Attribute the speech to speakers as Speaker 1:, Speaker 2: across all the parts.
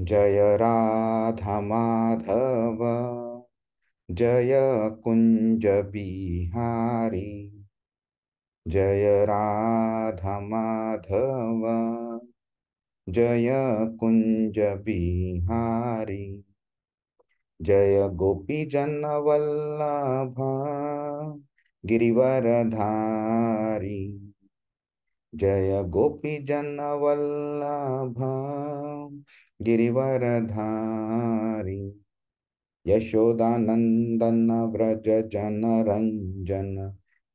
Speaker 1: जय राधा माधव, जय कुंज बिहारी। जय राधा माधव, जय कुंज बिहारी। जय गोपी जन वल्लभ, गिरिवरधारी। जय गोपी जन वल्लभ, गिरिवरधारी। यशोदानंदन व्रज जन रंजन,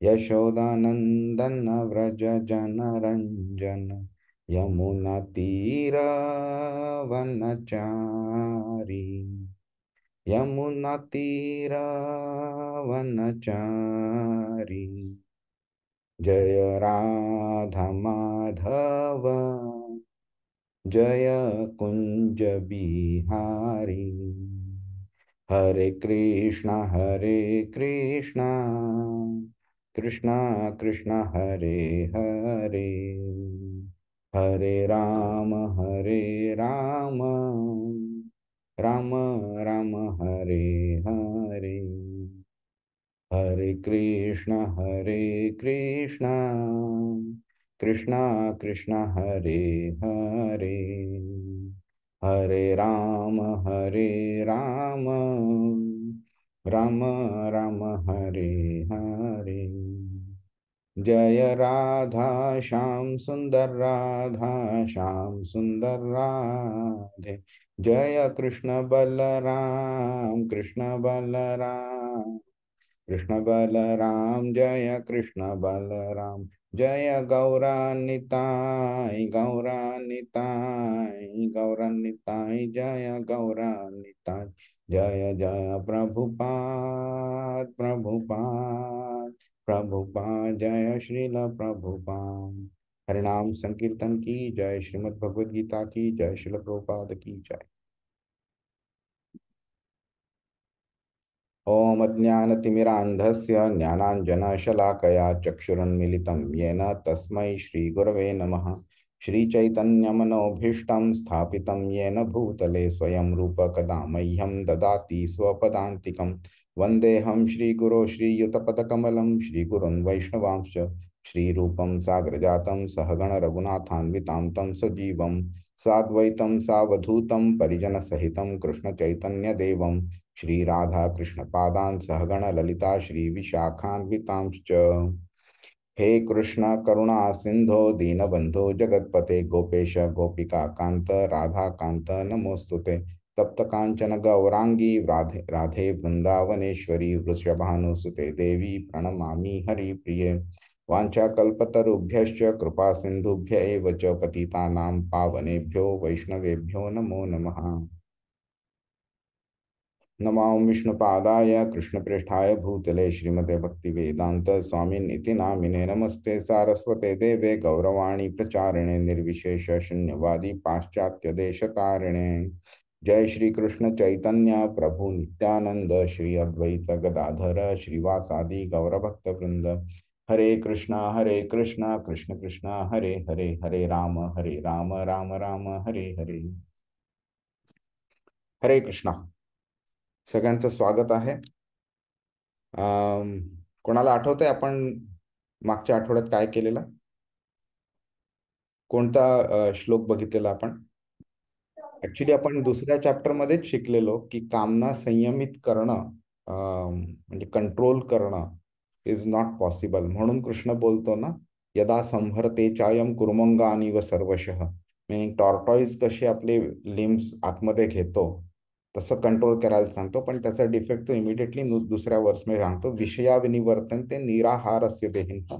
Speaker 1: यशोदानंदन व्रज जन रंजन। यमुना तीर वनचारी, यमुना तीर वनचारी। जय राधा माधव, जय कुंज बिहारी। हरे कृष्णा कृष्णा कृष्णा हरे हरे, हरे राम राम राम हरे हरे। हरे कृष्णा कृष्णा कृष्णा हरे हरे, हरे राम राम राम हरे हरे। जय राधा श्याम सुंदर, राधा श्याम सुंदर राधे। जय कृष्ण बलराम, कृष्ण बलराम, कृष्ण बलराम। जय कृष्ण बलराम। जय गौरानिताय, गौरानिताय, गौरानिताय। जय गौरानिताय। जय जय प्रभुपाद, प्रभुपाद, प्रभुपाद। जय श्रील प्रभुपाद। हरिनाम संकीर्तन की जय, श्रीमद् भगवद गीता की जय, श्रील प्रभुपाद की जय। ॐ अज्ञानतिमिरान्धस्य ज्ञानाञ्जनशलाकया चक्षुरुन्मिलितं येन तस्मै श्रीगुरवे नमः। श्रीचैतन्यमनोभीष्टं स्थापितं येन भूतले स्वयं रूपकदा मह्यं ददाति स्वपदान्तिकं। वन्देऽहं श्रीगुरो श्रीयुतपदकमलं, श्रीगुरुन् वैष्णवांश्च। श्रीरूपं साग्रजातं सहगण रघुनाथान्वितां तं सजीवं साद्वैतं सावधूतं परिजनसहितं कृष्णचैतन्यदेवं श्री राधा कृष्ण पादान सहगण ललिता श्री विशाखान्वितांश्च। हे कृष्ण करुणा सिंधो दीनबंधो जगतपते गोपेश गोपिका कांत राधा कांत नमोस्तुते। तप्त कांचन गौरांगी राधे राधे वृंदावनेश्वरी वृषभानुसुते देवी प्रणमामि हरिप्रिये। वाञ्छाकल्पतरुभ्यश्च कृपा सिन्धुभ्य एव च पतितानां पावनेभ्यो वैष्णवेभ्यो नमो नमः। नमो विष्णुपादाय कृष्णप्रेष्ठाय भूतले श्रीमते भक्तिवेदांत स्वामिन् इति नामिने। नमस्ते सारस्वते देवे गौरवाणी प्रचारिणे निर्विशेष शून्यवादी पाश्चात्य देशतारिणे। जय श्री कृष्ण चैतन्य प्रभु नित्यानंद, श्री अद्वैत गदाधर श्रीवासादि गौरभक्त वृंद। हरे कृष्णा कृष्ण कृष्णा हरे हरे, हरे राम राम राम हरे हरे। हरे कृष्णा। सगळ्यांचं स्वागत आहे। कोणाला आठवतंय आपण मागच्या आठवड्यात काय केलेलं? कोणता श्लोक बघितलेला आपण? ऍक्च्युली आपण दुसऱ्या चॅप्टर मध्येच शिकलेलो की कामना संयमित करणं, म्हणजे कंट्रोल करणं इज नॉट पॉसिबल. म्हणून कृष्ण बोलतो ना, यदा संभरते चायम कुर्मंगानिव सर्वशः. मिनिंग टॉर्टॉईज कशी आपले लिम्स आतमध्ये घेतो तसं कंट्रोल करायला सांगतो, पण त्याचा डिफेक्ट तो इमिडिएटली दुसऱ्या वर्समध्ये सांगतो. विषयाविनिवर्तन ते निराहारस्य देहिनः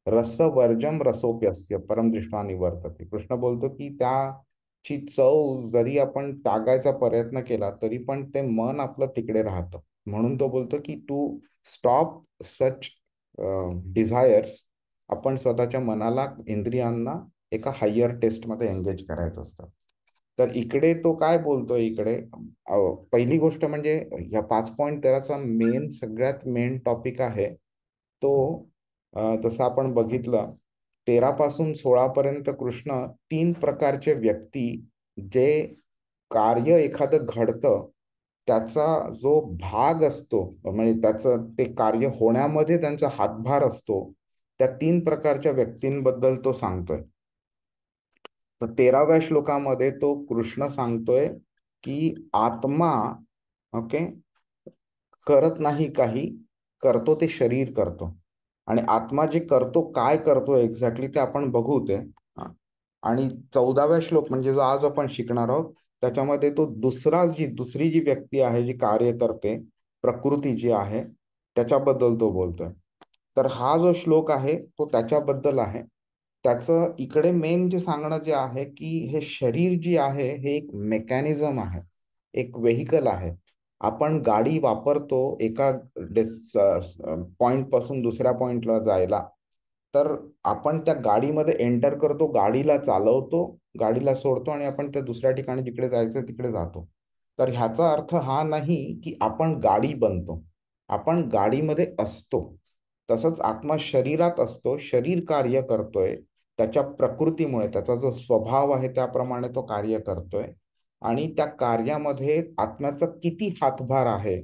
Speaker 1: रसवर्जम रसोप्यस्य परम दृष्टा निवर्तते. कृष्ण बोलतो की त्याची चव जरी आपण त्यागायचा प्रयत्न केला तरी पण ते मन आपलं तिकडे राहतं. म्हणून तो बोलतो की टू स्टॉप सच डिझायर्स, आपण स्वतःच्या मनाला, इंद्रियांना एका हायर टेस्टमध्ये एंगेज करायचं असतं. तर इकडे तो काय बोलतोय इकडे, पहिली गोष्ट म्हणजे या 5.13चा मेन, सगळ्यात मेन टॉपिक आहे तो, जसं आपण बघितलं 13 पासून 16 पर्यंत कृष्ण 3 प्रकारचे व्यक्ती जे कार्य एखादं घडतं, त्याचा जो भाग असतो, म्हणजे त्याचं ते कार्य होण्यामध्ये त्यांचा हातभार असतो, त्या 3 प्रकारच्या व्यक्तींबद्दल तो सांगतोय. तर 13व्या श्लोकामध्ये तो कृष्ण सांगतोय की आत्मा, ओके, करत नाही काही, करतो ते शरीर करतो. आणि आत्मा जे करतो, काय करतो एक्झॅक्टली ते आपण बघू ते. हा. आणि 14व्या श्लोक म्हणजे जो आज आपण शिकणार आहोत, त्याच्यामध्ये तो दुसरी जी व्यक्ती आहे, जी कार्य करते, प्रकृती जी आहे, त्याच्याबद्दल तो बोलतोय. तर हा जो श्लोक आहे तो त्याच्याबद्दल आहे. त्याचं इकडे मेन जे सांगणं जे आहे की हे शरीर जी आहे हे एक मेकॅनिझम आहे, एक व्हेकल आहे. आपण गाडी वापरतो एका पॉइंट पासून दुसऱ्या पॉइंटला जायला. तर आपण त्या गाडीमध्ये एंटर करतो, गाडीला चालवतो, गाडीला सोडतो आणि आपण त्या दुसऱ्या ठिकाणी जिकडे जायचं तिकडे जातो. तर ह्याचा अर्थ हा नाही की आपण गाडी बनतो, आपण गाडीमध्ये असतो. तसंच आत्मा शरीरात असतो, शरीर कार्य करतोय, त्याच्या प्रकृतीमुळे त्याचा जो स्वभाव आहे त्याप्रमाणे तो कार्य करतोय. आणि त्या कार्यामध्ये आत्म्याचा किती हातभार आहे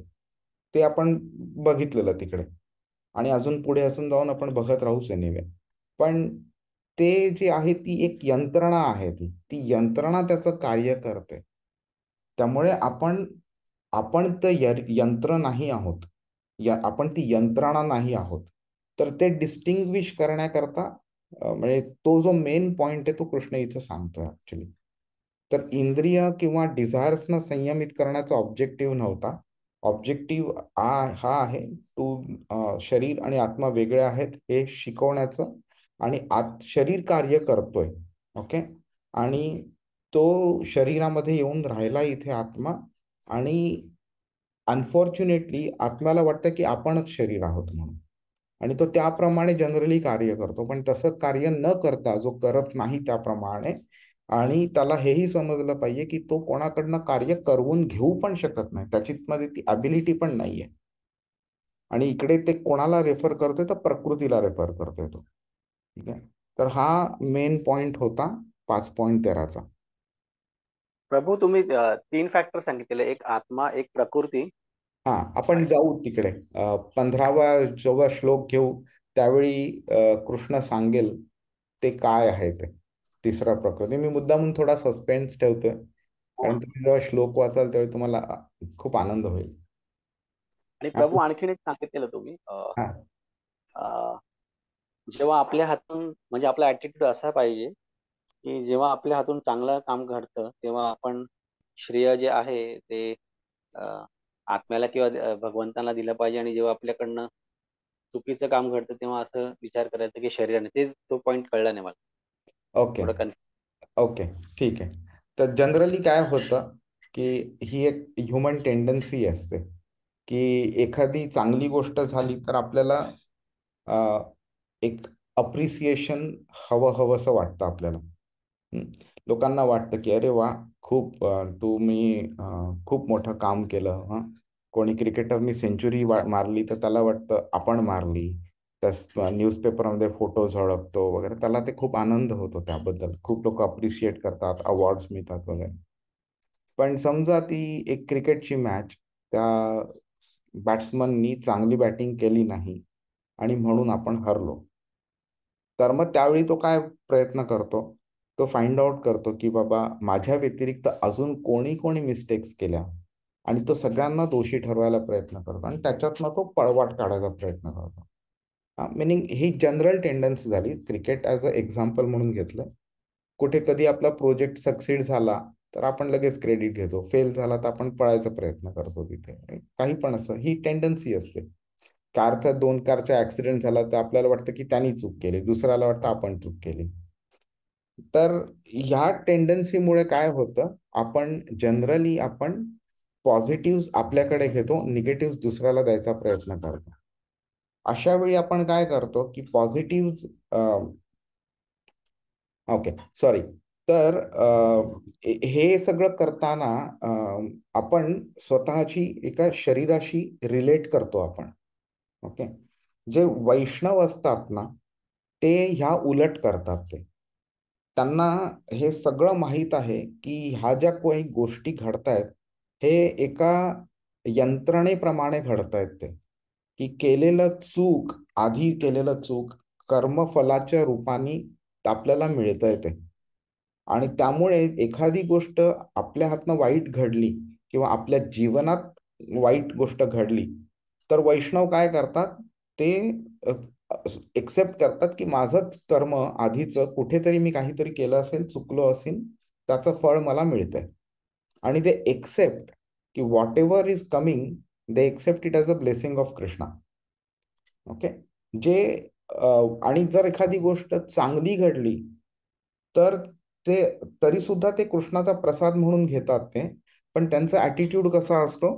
Speaker 1: ते आपण बघितलेलं तिकडे. आणि अजून पुढे असून जाऊन आपण बघत राहूच एनिवे. पण ते जे आहे ती एक यंत्रणा आहे, ती ती यंत्रणा त्याचं कार्य करते. त्यामुळे आपण आपण तर यंत्र नाही आहोत, आपण ती यंत्रणा नाही आहोत. तर ते डिस्टिंग्विश करण्याकरता म्हणजे तो जो मेन पॉइंट आहे तो कृष्ण इथं सांगतोय ऍक्च्युली. तर इंद्रिय किंवा डिझायर्सना संयमित करण्याचा ऑब्जेक्टिव्ह नव्हता. ऑब्जेक्टिव्ह हा आहे शरीर आणि आत्मा वेगळे आहेत हे शिकवण्याचं. आणि शरीर कार्य करतोय, ओके, आणि तो शरीरामध्ये येऊन राहिला इथे आत्मा. आणि अनफॉर्च्युनेटली आत्म्याला वाटतं की आपणच शरीर आहोत म्हणून, आणि तो त्याप्रमाणे जनरली कार्य करतो. पण तसं कार्य न करता जो करत नाही त्याप्रमाणे, आणि त्याला हेही समजलं पाहिजे की तो कोणाकडनं कार्य करवून घेऊ पण शकत नाही, त्याच्यामध्ये ती ॲबिलिटी पण नाहीये. आणि इकडे ते कोणाला रेफर करतोय, तर प्रकृतीला रेफर करतोय तो. ठीक आहे. तर हा मेन पॉइंट होता 5.13चा.
Speaker 2: प्रभू, तुम्ही 3 फॅक्टर सांगितलेले, एक आत्मा, एक प्रकृती
Speaker 1: हा, आपण
Speaker 2: आणि
Speaker 1: जाऊ तिकडे. 15वा जेव्हा श्लोक घेऊ त्यावेळी कृष्ण सांगेल ते काय आहे ते. तिसरा प्रकृती मी मुद्दामून थोडा सस्पेन्स ठेवतोय, कारण तुम्ही जेव्हा श्लोक वाचाल त्यावेळी तुम्हाला खूप आनंद होईल.
Speaker 2: आणि प्रभू
Speaker 1: आणि
Speaker 2: आणखीन एक सांगितलेलं तुम्ही,
Speaker 1: हा,
Speaker 2: अ, जेव्हा आपल्या हातून, म्हणजे आपला ऍटिट्यूड असा पाहिजे की जेव्हा आपल्या हातून चांगलं काम घडतं तेव्हा आपण श्रेय जे आहे ते अ, आत्म्याला किंवा भगवंताला दिलं पाहिजे, आणि जेव्हा आपल्याकडनं चुकीचं काम घडतं तेव्हा असं विचार करायचं की शरीराने, ते तो पॉईंट कळला नाही मला.
Speaker 1: ओके.
Speaker 2: थोडं
Speaker 1: ओके, ठीक आहे. तर जनरली काय होतं की ही एक ह्युमन टेंडन्सी असते की एखादी चांगली गोष्ट झाली तर आपल्याला अ, एक अप्रिसिएशन हवं हवंसं वाटतं आपल्याला. हं. लोकांना वाटतं की अरे वा, खूप तुम्ही खूप मोठं काम केलं. हं. कोणी क्रिकेटरनी सेंचुरी मारली तर त्याला वाटतं आपण मारली. त्या न्यूजपेपरमध्ये फोटो झळकतो वगैरे, त्याला ते खूप आनंद होतो त्याबद्दल. खूप लोक अप्रिशिएट करतात, अवॉर्ड्स मिळतात वगैरे. पण समजा ती एक क्रिकेटची मॅच, त्या बॅट्समननी चांगली बॅटिंग केली नाही आणि म्हणून आपण हरलो. तर मग त्यावेळी तो काय प्रयत्न करतो, तो फाइंड आउट करतो की बाबा माझ्या व्यतिरिक्त अजून कोणी कोणी मिस्टेक्स केल्या, आणि तो सगळ्यांना दोषी ठरवायला प्रयत्न करतो आणि त्याच्यातनं तो पळवाट काढायचा प्रयत्न करतो. मिनिंग ही जनरल टेंडन्सी झाली. क्रिकेट ॲज अ एक्झाम्पल म्हणून घेतलं. कुठे कधी आपला प्रोजेक्ट सक्सीड झाला तर आपण लगेच क्रेडिट घेतो, फेल झाला तर आपण पळायचा प्रयत्न करतो तिथे. काही पण असं ही टेंडन्सी असते. दोन कारचा ऍक्सिडेंट झाला तर आपल्याला वाटतं की त्यांनी चूक केली, दुसऱ्याला वाटतं आपण चूक केली. तर ह्या टेंडन्सीमुळे काय होतं, आपण पॉझिटिव्ह आपल्याकडे घेतो, निगेटिव्ह दुसऱ्याला द्यायचा प्रयत्न करतो. अशा वेळी आपण काय करतो की पॉझिटिव्ह, ओके, सॉरी. तर हे सगळं करताना आपण स्वतःची एका शरीराशी रिलेट करतो आपण. ओके. जे वैष्णव असतात ना, ते ह्या उलट करतात ते. त्यांना हे सगळं माहीत आहे की ह्या ज्या काही गोष्टी घडतायत हे एका यंत्रणेप्रमाणे घडतायत. ते की केलेलं चूक, आधी केलेलं चूक कर्मफलाच्या रूपाने आपल्याला मिळतंय ते. आणि त्यामुळे एखादी गोष्ट आपल्या हातनं वाईट घडली किंवा आपल्या जीवनात वाईट गोष्ट घडली तर वैष्णव काय करतात, ते एक्सेप्ट करतात की माझंच कर्म आधीचं कुठेतरी मी काहीतरी केलं असेल, चुकलो असेल, त्याचं फळ मला मिळतंय. आणि ते एक्सेप्ट की whatever is coming, they accept it as a blessing of Krishna. Okay. जे आणि जर एखादी गोष्ट चांगली घडली तर ते तरी सुद्धा ते कृष्णाचा प्रसाद म्हणून घेतात ते. पण त्यांचा ॲटिट्यूड कसा असतो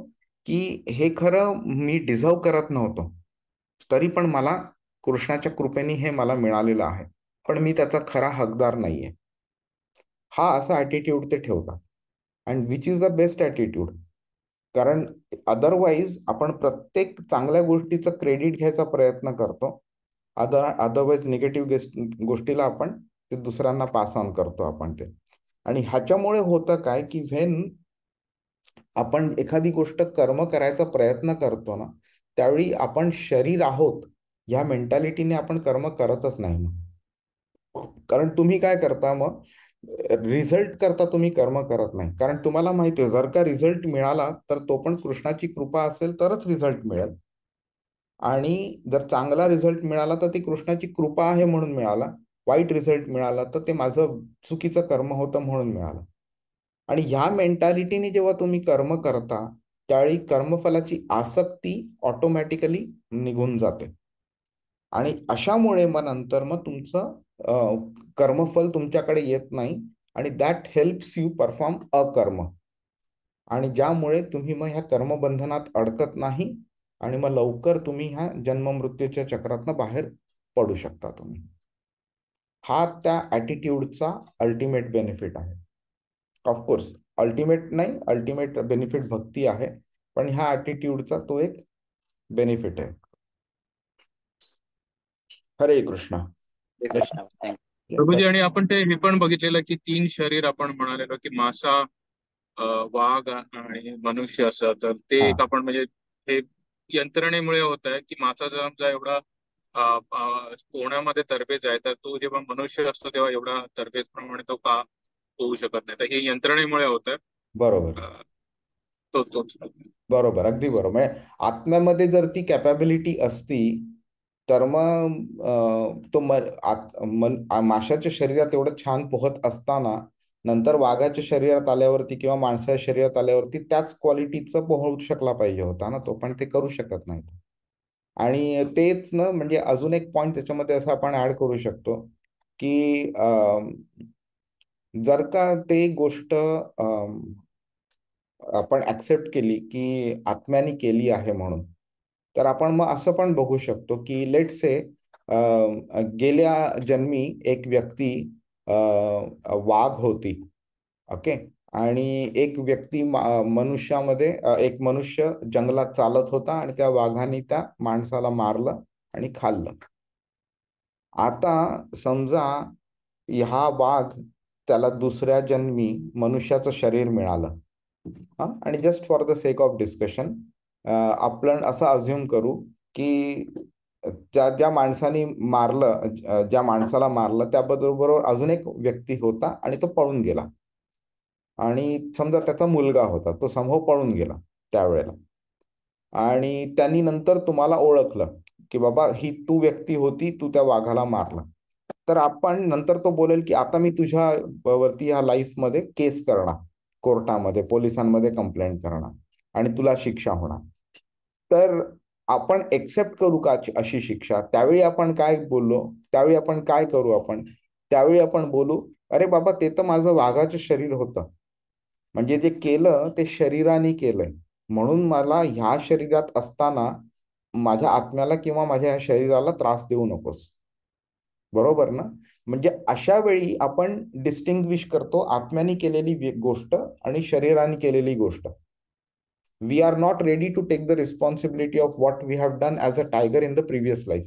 Speaker 1: की हे खरं मी डिझर्व करत नव्हतो, तरी पण मला कृष्णाच्या कृपेने हे मला मिळालेलं आहे, पण मी त्याचा खरा हकदार नाहीये. हा असा ॲटिट्यूड ते ठेवतात. And which is the best attitude. कारण अदरवाईज आपण प्रत्येक चांगल्या गोष्टीचं क्रेडिट घ्यायचा प्रयत्न करतो. अदरवाईज निगेटिव्ह गोष्टीला आपण ते दुसऱ्यांना पास ऑन करतो आपण ते. आणि ह्याच्यामुळे होतं काय की व्हेन आपण एखादी गोष्ट कर्म करायचा प्रयत्न करतो ना, त्यावेळी आपण शरीर आहोत ह्या मेंटॅलिटीने आपण कर्म करतच नाही मग. कारण तुम्ही काय करता मग, रिझल्ट करता तुम्ही कर्म करत नाही. कारण तुम्हाला माहिती आहे जर का रिझल्ट मिळाला तर तो पण कृष्णाची कृपा असेल तरच रिझल्ट मिळेल. आणि जर चांगला रिझल्ट मिळाला तर ती कृष्णाची कृपा आहे म्हणून मिळाला, वाईट रिझल्ट मिळाला तर ते माझं चुकीचं कर्म होतं म्हणून मिळालं. आणि ह्या मेंटॅलिटीने जेव्हा तुम्ही कर्म करता त्यावेळी कर्मफलाची आसक्ती ऑटोमॅटिकली निघून जाते. आणि अशामुळे मग नंतर मग तुमचं कर्मफल तुमच्याकडे येत नाही आणि दॅट हेल्प्स यू परफॉर्म अकर्म. आणि ज्यामुळे तुम्ही मग ह्या कर्मबंधनात अडकत नाही आणि मग लवकर तुम्ही ह्या जन्ममृत्यूच्या चक्रातनं बाहेर पडू शकता तुम्ही. हा त्या ॲटिट्यूडचा अल्टिमेट बेनिफिट आहे. ऑफकोर्स अल्टिमेट नाही, अल्टिमेट बेनिफिट भक्ती आहे, पण ह्या ॲटिट्यूडचा तो एक बेनिफिट आहे. हरे कृष्ण.
Speaker 2: हरे कृष्ण. थँक्यू.
Speaker 3: प्रभूजी, आणि आपण ते हे पण बघितलेलं की 3 शरीर आपण म्हणालेलो की मासा, वाघ आणि मनुष्य असं. तर ते
Speaker 1: हा
Speaker 3: एक आपण म्हणजे हे यंत्रणेमुळे होत आहे की मासा जर आमचा एवढा पोहण्यामध्ये तरबेज आहे, तर तो जेव्हा मनुष्य असतो तेव्हा एवढा तरबेज प्रमाणे तो का होऊ शकत नाही. तर हे यंत्रणेमुळे होत आहे.
Speaker 1: बरोबर
Speaker 3: तोच तोच.
Speaker 1: बरोबर, अगदी बरोबर. म्हणजे आत्म्यामध्ये जर ती कॅपॅबिलिटी असती तर मग तो माशाच्या शरीरात एवढं छान पोहत असताना नंतर वाघाच्या शरीरात आल्यावरती किंवा माणसाच्या शरीरात आल्यावरती त्याच क्वालिटीचं पोहू शकला पाहिजे होता ना तो, पण ते करू शकत नाही. आणि तेच ना, म्हणजे अजून एक पॉइंट त्याच्यामध्ये असं आपण ऍड करू शकतो की जर का ते गोष्ट आपण ऍक्सेप्ट केली की आत्म्याने केली आहे म्हणून, तर आपण मग असं पण बघू शकतो की लेट से गेल्या जन्मी एक व्यक्ती वाघ होती. ओके. आणि एक व्यक्ती मनुष्यामध्ये एक मनुष्य जंगलात चालत होता आणि त्या वाघाने त्या माणसाला मारलं आणि खाल्लं. आता समजा हा वाघ त्याला दुसऱ्या जन्मी मनुष्याचं शरीर मिळालं. हा, आणि just for the sake of discussion आपण असं अज्युम करू की ज्या माणसाने मारलं, ज्या माणसाला मारलं त्याबरोबर अजून एक व्यक्ती होता आणि तो पळून गेला. आणि समजा त्याचा मुलगा होता, तो समूह पळून गेला त्यावेळेला. आणि त्यांनी नंतर तुम्हाला ओळखलं की बाबा ही तू व्यक्ती होती, तू त्या वाघाला मारला. तर आपण नंतर तो बोलेल की आता मी तुझ्या वरती ह्या लाईफमध्ये केस करणार, कोर्टामध्ये पोलिसांमध्ये कंप्लेंट करणार आणि तुला शिक्षा होणार. तर आपण एक्सेप्ट करू का अशी शिक्षा? त्यावेळी आपण काय बोललो, त्यावेळी आपण काय करू, आपण त्यावेळी आपण बोलू अरे बाबा ते तर माझं वाघाचं शरीर होतं, म्हणजे जे केलं ते शरीराने केलंय, म्हणून मला ह्या शरीरात असताना माझ्या आत्म्याला किंवा माझ्या ह्या शरीराला त्रास देऊ नकोस. बरोबर ना? म्हणजे अशा वेळी आपण डिस्टिंग्विश करतो आत्म्याने केलेली गोष्ट आणि शरीराने केलेली गोष्ट. We are not ready to take the responsibility of what we have done as a tiger in the previous life.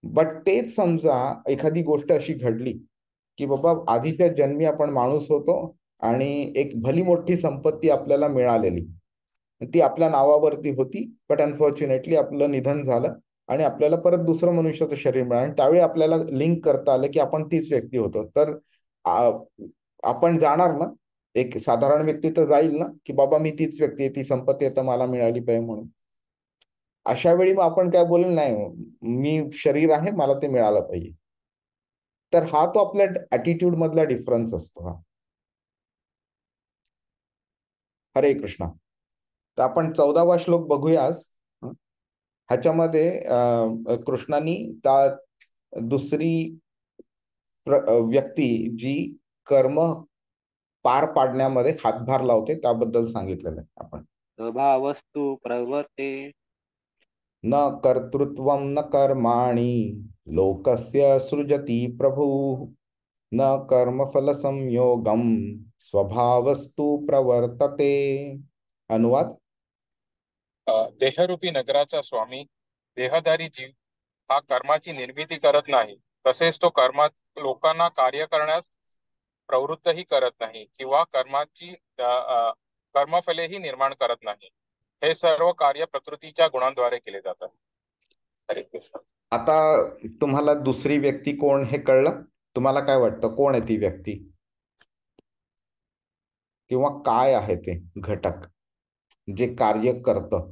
Speaker 1: But तेच समजा एखादी गोष्ट अशी घडली की बाबा आधीच्या जन्मी आपण माणूस होतो आणि एक भली मोठी संपत्ती आपल्याला मिळालेली, ती आपल्या नावावरती होती, बट अनफॉर्च्युनेटली आपलं निधन झालं आणि आपल्याला परत दुसरं मनुष्याचं शरीर मिळालं. आणि त्यावेळी आपल्याला लिंक करता आलं की आपण तीच व्यक्ती होतो. तर आ- आपण जाणार ना, एक साधारण व्यक्ती तर जाईल ना, की बाबा मी तीच व्यक्ती आहे, ती संपत्ती आता मला मिळाली पाहिजे म्हणून. अशा वेळी मग आपण काय बोलेल, नाही मी शरीर आहे, मला ते मिळालं पाहिजे. तर हा तो आपल्या ऍटिट्यूड मधला डिफरन्स असतो हा. हरे कृष्णा. तर आपण 14वा श्लोक बघूया आज. ह्याच्यामध्ये कृष्णानी त्या दुसरी व्यक्ती जी कर्म पार पाडण्यामध्ये हातभार लावते त्याबद्दल सांगितलेलं आहे आपण.
Speaker 2: स्वभावस्तु प्रवर्ते
Speaker 1: न कर्तृत्वं न कर्माणि लोकस्य सृजति प्रभु न कर्मफल संयोगम स्वभावस्तु प्रवर्तते. अनुवाद.
Speaker 3: देहरूपी नगराचा स्वामी देहधारी जीव हा कर्माची निर्मिती करत नाही, तसेच तो लोकांना कार्य करण्यास प्रवृत्तही करत नाही किंवा कर्मफलेही निर्माण करत नाही. हे सर्व कार्य प्रकृतीच्या गुणांद्वारे केले जातात. हरे कृष्ण.
Speaker 1: आता तुम्हाला दुसरी व्यक्ती कोण हे कळलं? तुम्हाला काय वाटतं, कोण आहे ती व्यक्ती किंवा काय आहे ते घटक जे कार्य करतं?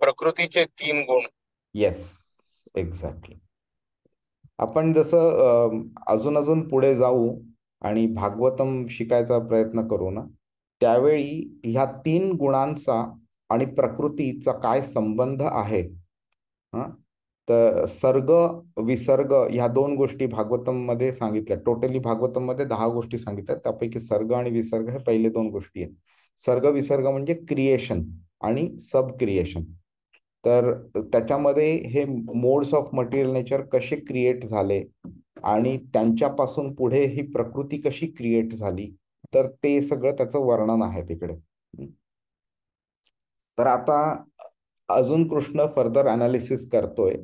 Speaker 3: प्रकृतीचे 3 गुण.
Speaker 1: Yes, exactly. आपण जसं अजून अजून पुढे जाऊ आणि भागवतम शिकायचा प्रयत्न करू ना, त्यावेळी ह्या 3 गुणांचा आणि प्रकृतीचा काय संबंध आहे. हा, तर सर्ग विसर्ग ह्या 2 गोष्टी भागवतम मध्ये सांगितल्या. टोटली भागवतम मध्ये 10 गोष्टी सांगितल्या, त्यापैकी सर्ग आणि विसर्ग हे पहिले 2 गोष्टी आहेत. सर्ग विसर्ग म्हणजे क्रिएशन आणि सब क्रिएशन. तर त्याच्यामध्ये हे मोड्स ऑफ मटेरियल नेचर कसे क्रिएट झाले आणि त्यांच्यापासून पुढे ही प्रकृती कशी क्रिएट झाली, तर ते सगळं त्याचं वर्णन आहे तिकडे. तर आता अजून कृष्ण फर्दर अनालिसिस करतोय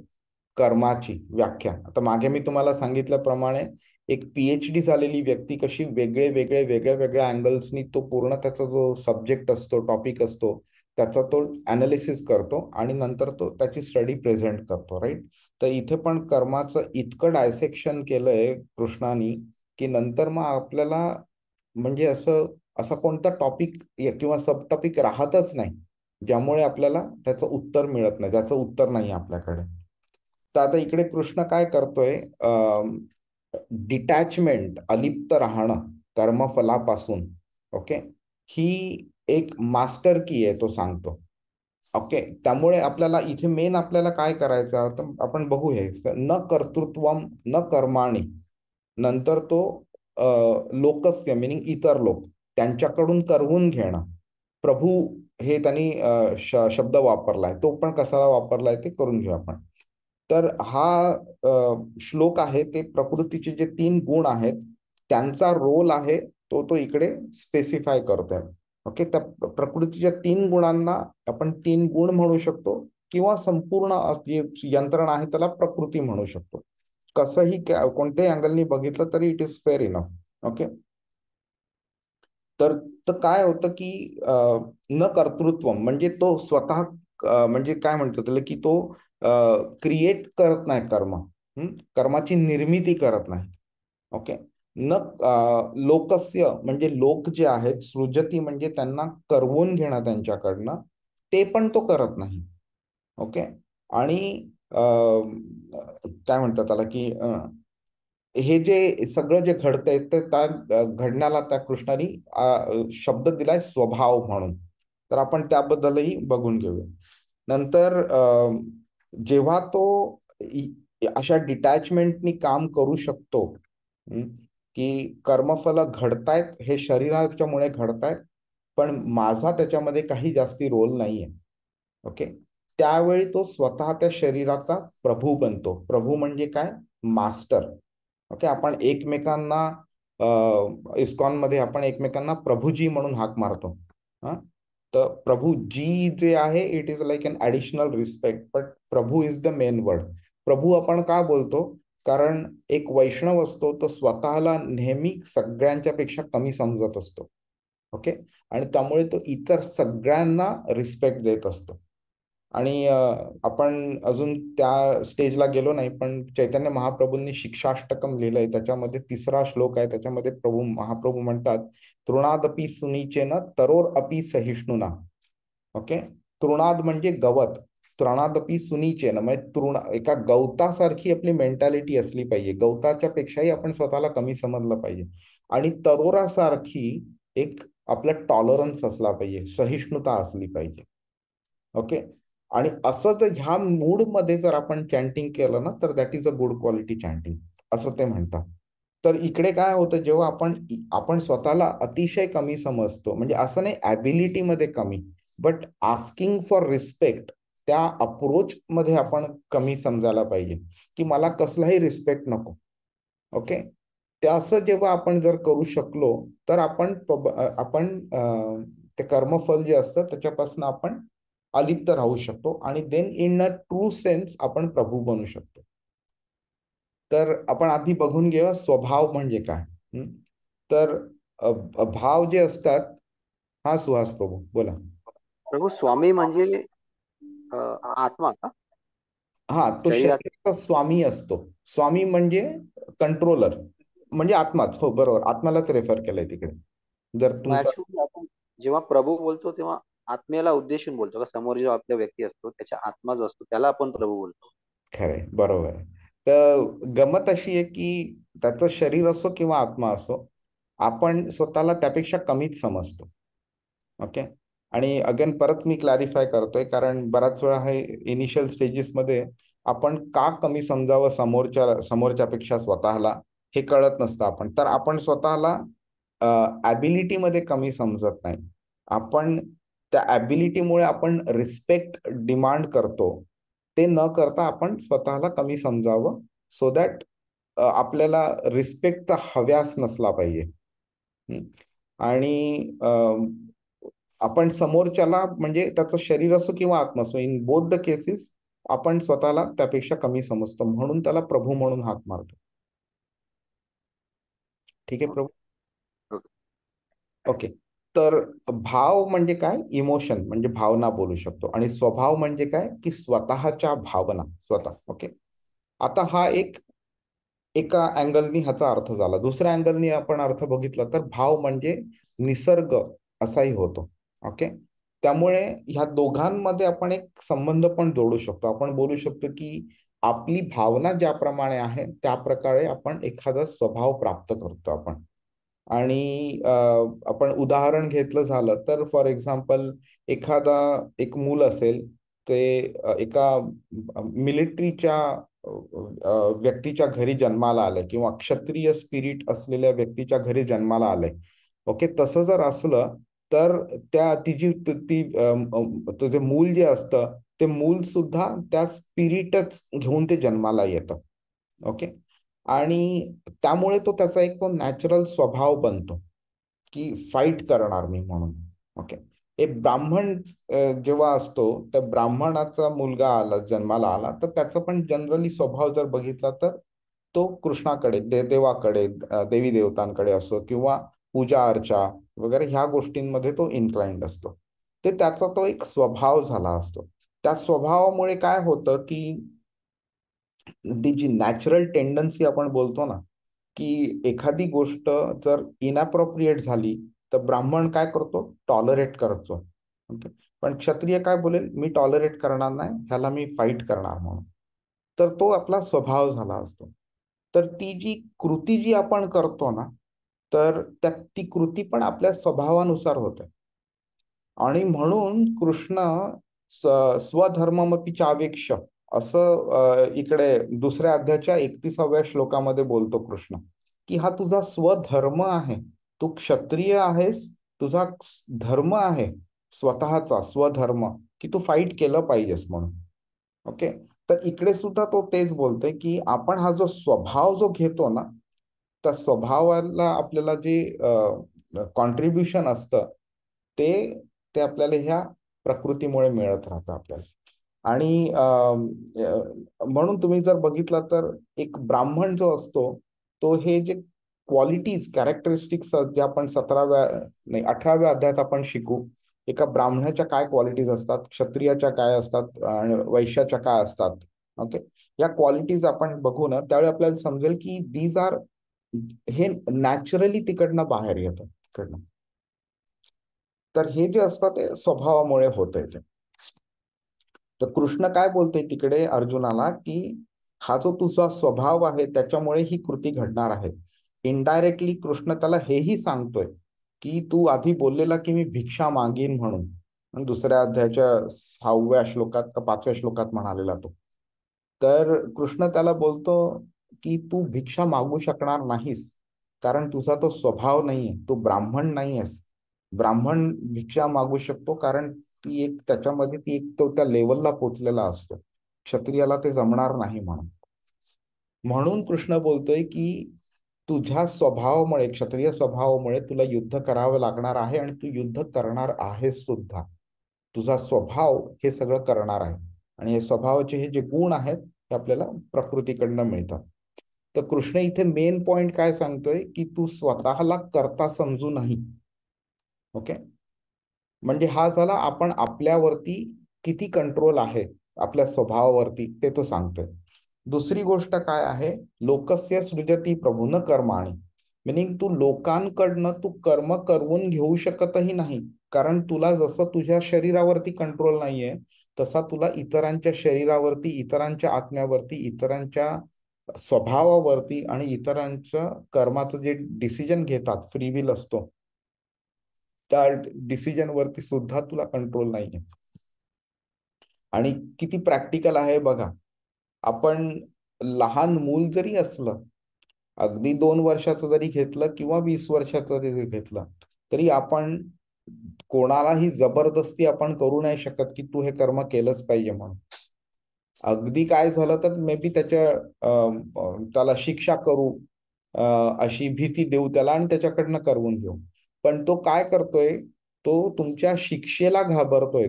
Speaker 1: कर्माची व्याख्या. आता मागे मी तुम्हाला सांगितल्याप्रमाणे एक PhD झालेली व्यक्ती कशी वेगळ्या वेगळ्या अँगल्सनी तो पूर्ण त्याचा जो सब्जेक्ट असतो, टॉपिक असतो, त्याचा तो अनालिसिस करतो आणि नंतर तो त्याची स्टडी प्रेझेंट करतो, राईट. तर इथे पण कर्माचं इतकं डायसेक्शन केलंय कृष्णानी की नंतर मग आपल्याला म्हणजे असं असा कोणता टॉपिक किंवा सब टॉपिक राहतच नाही ज्यामुळे आपल्याला त्याचं उत्तर मिळत नाही, ज्याचं उत्तर नाही आपल्याकडे. तर आता इकडे कृष्ण काय करतोय, डिटॅचमेंट, अलिप्त राहणं कर्मफलापासून, ओके, ही एक मास्टर की आहे, तो सांगतो. ओके, त्यामुळे आपल्याला इथे मेन आपल्याला काय करायचं तर आपण बघू हे न कर्तृत्वम न कर्माणी, नंतर तो लोकस्य मिनिंग इतर लोक, त्यांच्याकडून करवून घेणं. प्रभू हे त्यांनी शब्द वापरलाय, तो पण कशाला वापरलाय ते करून घेऊ आपण. तर हा श्लोक आहे ते प्रकृतीचे जे 3 गुण आहेत त्यांचा रोल आहे तो इकडे स्पेसिफाय करतोय. ओके, त्या प्रकृतीच्या 3 गुणांना आपण 3 गुण म्हणू शकतो किंवा संपूर्ण जी यंत्रणा आहे त्याला प्रकृती म्हणू शकतो. कसंही कोणत्याही अँगलनी बघितलं तरी it is fair enough. Okay, तर काय होतं की न कर्तृत्व म्हणजे तो स्वतः म्हणजे काय म्हणतो त्याला की तो क्रिएट करत नाही कर्म, कर्माची निर्मिती करत नाही. ओके, न लोकस्य म्हणजे लोक जे आहेत, सृजती म्हणजे त्यांना करवून घेणं त्यांच्याकडनं, ते पण तो करत नाही. ओके, आणि काय म्हणतात त्याला की हे जे सगळं जे घडतंय ते त्या घडण्याला त्या कृष्णाने शब्द दिलाय स्वभाव म्हणून. तर आपण त्याबद्दलही बघून घेऊया. नंतर जेव्हा तो अशा डिटॅचमेंटनी काम करू शकतो, की कर्मफल घडतायत हे शरीराच्यामुळे घडतायत पण माझा त्याच्यामध्ये काही जास्ती रोल नाहीये. ओके, त्यावेळी तो स्वतः त्या शरीराचा प्रभू बनतो. प्रभू म्हणजे काय, मास्टर. ओके, आपण एकमेकांना इस्कॉन मध्ये आपण एकमेकांना प्रभूजी म्हणून हाक मारतो. हा, तर प्रभू जी जे आहे it is like an additional respect, but Prabhu is the main word. Prabhu आपण का बोलतो कारण एक वैष्णव असतो तो स्वतःला नेहमी सगळ्यांच्या पेक्षा कमी समजत असतो. ओके. आणि त्यामुळे तो इतर सगळ्यांना रिस्पेक्ट देत असतो. आणि आपण अजून त्या स्टेजला गेलो नाही, पण चैतन्य महाप्रभूंनी शिक्षाष्टकम लिहिलंय, त्याच्यामध्ये 3रा श्लोक आहे. त्याच्यामध्ये महाप्रभू म्हणतात, तृणादपि सुनीचेन तरोर अपि सहिष्णुना. ओके. तृणाद म्हणजे गवत, तृणादपि सुनीचेन म्हणजे एका गवतासारखी आपली मेंटॅलिटी असली पाहिजे. गवताच्या पेक्षाही आपण स्वतःला कमी समजलं पाहिजे. आणि तरोरासारखी एक आपला टॉलरन्स असला पाहिजे, सहिष्णुता असली पाहिजे. ओके. आणि असं जर ह्या मूडमध्ये जर आपण चॅन्टिंग केलं ना, तर that is a good quality chanting, असं ते म्हणतात. तर इकडे काय होतं, जेव्हा आपण स्वतःला अतिशय कमी समजतो, म्हणजे असं नाही ॲबिलिटीमध्ये कमी, बट आस्किंग फॉर रिस्पेक्ट, त्या अप्रोच मध्ये आपण कमी समजायला पाहिजे, की मला कसलाही रिस्पेक्ट नको. ओके. ते असं जेव्हा आपण जर करू शकलो, तर आपण ते कर्मफल जे असतं त्याच्यापासून आपण अलिप्त राहू शकतो, आणि then in a true sense आपण प्रभू बनू शकतो. तर आपण आधी बघून घेऊया स्वभाव म्हणजे काय. तर भाव जे असतात. हा सुहास प्रभू बोला.
Speaker 2: प्रभू, स्वामी म्हणजे आत्मा का?
Speaker 1: हा, तो
Speaker 2: शरीरात?
Speaker 1: शरीराचा स्वामी असतो. स्वामी म्हणजे कंट्रोलर, म्हणजे आत्माच. हो बरोबर, आत्म्यालाच रेफर केलंय तिकडे. जर
Speaker 2: मग
Speaker 1: तुमचा
Speaker 2: ऍक्च्युली आपण जेव्हा प्रभू बोलतो तेव्हा आत्मेला उद्देशून बोलतो का? समोर जो आपला व्यक्ती असतो त्याच्या आत्मा जो असतो त्याला आपण प्रभू बोलतो.
Speaker 1: खरंय, बरोबर आहे. तर गमत अशी आहे की त्याचं शरीर असो किंवा आत्मा असो, आपण स्वतःला त्यापेक्षा कमीच समजतो. ओके. आणि अगेन परत मी क्लॅरिफाय करतोय, कारण बराच वेळा हे इनिशियल स्टेजेसमध्ये आपण का कमी समजावं समोरच्यापेक्षा स्वतःला हे कळत नसतं. आपण स्वतःला ॲबिलिटीमध्ये कमी समजत नाही. आपण त्या ॲबिलिटीमुळे आपण रिस्पेक्ट डिमांड करतो. ते न करता आपण स्वतःला कमी समजावं, सो दॅट आपल्याला रिस्पेक्ट तर हव्यास नसला पाहिजे. आणि आपण समोरच्याला, म्हणजे त्याचं शरीर असो किंवा आत्मा असो, इन बोथ द केसेस आपण स्वतःला त्यापेक्षा कमी समजतो, म्हणून त्याला प्रभू म्हणून हाक मारतो. ठीक आहे प्रभू. ओके. तर भाव म्हणजे काय? इमोशन म्हणजे भावना बोलू शकतो. आणि स्वभाव म्हणजे काय? की स्वतःच्या भावना स्वतः. ओके. आता हा एका अँगलनी ह्याचा अर्थ झाला. दुसऱ्या अँगलनी आपण अर्थ बघितला तर भाव म्हणजे निसर्ग असाही होतो. ओके. त्यामुळे ह्या दोघांमध्ये आपण एक संबंध पण जोडू शकतो. आपण बोलू शकतो की आपली भावना ज्याप्रमाणे आहे त्या प्रकारे आपण एखादा स्वभाव प्राप्त करतो आपण. आणि आपण उदाहरण घेतलं झालं तर फॉर एक्झाम्पल, एक मूल असेल, ते एका मिलिटरीच्या व्यक्तीच्या घरी जन्माला आलंय, किंवा क्षत्रिय स्पिरिट असलेल्या व्यक्तीच्या घरी जन्माला आलंय. ओके. तसं जर असलं तर तो जे मूल जे असतं, ते मूल सुद्धा त्या स्पिरिटच घेऊन ते जन्माला येतं. ओके. आणि त्यामुळे त्याचा एक नॅचरल स्वभाव बनतो की फाईट करणार मी म्हणून. ओके. एक ब्राह्मण जेव्हा असतो, तर ब्राह्मणाचा मुलगा जन्माला आला, तर त्याचा पण जनरली स्वभाव जर बघितला तर तो कृष्णाकडे, देवाकडे, देवी देवतांकडे असो किंवा पूजा अर्चा वगैरे ह्या गोष्टींमध्ये तो इन्क्लाइंड असतो. ते त्याचा तो एक स्वभाव झाला असतो. त्या स्वभावामुळे काय होतं की ती जी नॅचरल टेंडन्सी आपण बोलतो ना, की एखादी गोष्ट जर इनअप्रोप्रिएट झाली तर ब्राह्मण काय करतो? टॉलरेट करतो. ओके. पण क्षत्रिय काय बोलेल? मी टॉलरेट करणार नाही, ह्याला मी फाईट करणार म्हणून. तर तो आपला स्वभाव झाला असतो. तर ती जी कृती जी आपण करतो ना, तर ती कृती पण आपल्या स्वभावानुसार होते. आणि म्हणून कृष्ण स्वधर्ममपि चावेक्ष असं इकडे दुसऱ्या अध्यायाच्या 31व्या श्लोकामध्ये बोलतो कृष्ण, की हा तुझा स्वधर्म आहे. तू क्षत्रिय आहेस, तुझा धर्म आहे स्वतःचा स्वधर्म, की तू फाईट केलं पाहिजेस म्हणून. ओके. तर इकडे सुद्धा तो तेच बोलतोय की आपण हा जो स्वभाव जो घेतो ना, त्या स्वभावाला आपल्याला जे कॉन्ट्रीब्युशन असतं, ते आपल्याला ह्या प्रकृतीमुळे मिळत राहतं आपल्याला. आणि म्हणून तुम्ही जर बघितलं तर एक ब्राह्मण जो असतो तो हे जे क्वालिटीज कॅरेक्टरिस्टिक्स जे आपण 18व्या अध्यायात आपण शिकू, एका ब्राह्मणाच्या काय क्वालिटीज असतात, क्षत्रियाच्या काय असतात आणि वैश्याच्या काय असतात. ओके, या क्वालिटीज आपण बघू ना, त्यावेळी आपल्याला समजेल की दीज आर, हे नॅचरली तिकडनं बाहेर येतात तिकडनं. तर हे जे असतं ते स्वभावामुळे होतंय ते. तर कृष्ण काय बोलतोय तिकडे अर्जुनाला की हा जो तुझा स्वभाव आहे त्याच्यामुळे ही कृती घडणार आहे. इनडायरेक्टली कृष्ण त्याला हेही सांगतोय की तू आधी बोललेला की मी भिक्षा मागीन म्हणून, आणि दुसऱ्या अध्यायाच्या 6व्या श्लोकात का 5व्या श्लोकात म्हणालेला तो. तर कृष्ण त्याला बोलतो की तू भिक्षा मागू शकणार नाहीस, कारण तुझा तो स्वभाव नाहीये, तू ब्राह्मण नाहीयेस. ब्राह्मण भिक्षा मागू शकतो कारण ती एक त्याच्यामध्ये ती एक तो त्या लेवलला पोचलेला असतो. क्षत्रियाला ते जमणार नाही म्हणून. म्हणून कृष्ण बोलतोय की तुझ्या स्वभावामुळे, क्षत्रिय स्वभावामुळे तुला युद्ध करावं लागणार आहे आणि तू युद्ध करणार आहेस सुद्धा. तुझा स्वभाव हे सगळं करणार आहे, आणि हे स्वभावाचे हे जे गुण आहेत ते आपल्याला प्रकृतीकडनं मिळतात. तर कृष्ण इथे मेन पॉइंट काय सांगतोय की तू स्वतःला करता समजू नाही. ओके, म्हणजे हा झाला आपण आपल्यावरती किती कंट्रोल आहे आपल्या स्वभावावरती ते तो सांगतोय. दुसरी गोष्ट काय आहे, लोकस्य सृजती प्रभून कर्माणी, मिनिंग तू लोकांकडनं तू कर्म करवून घेऊ शकतही नाही, कारण तुला जसं तुझ्या शरीरावरती कंट्रोल नाहीये तसा तुला इतरांच्या शरीरावरती, इतरांच्या आत्म्यावरती, इतरांच्या स्वभावावरती आणि इतरांच्या कर्माचं जे डिसिजन घेतात, फ्री विल असतो, त्या डिसिजन वरती सुद्धा तुला कंट्रोल नाहीये. आणि किती प्रॅक्टिकल आहे बघा, आपण लहान मूल जरी असलं, अगदी 2 वर्षाचं जरी घेतलं किंवा 20 वर्षाचं जरी घेतलं, तरी आपण कोणालाही जबरदस्ती आपण करू नाही शकत की तू हे कर्म केलंच पाहिजे म्हणून. अगदी काय झालं तर मे बी त्याला शिक्षा करू, अशी भीती देऊ त्याला आणि त्याच्याकडनं करवून घेऊ. पण तो काय करतोय, तो तुमच्या शिक्षेला घाबरतोय.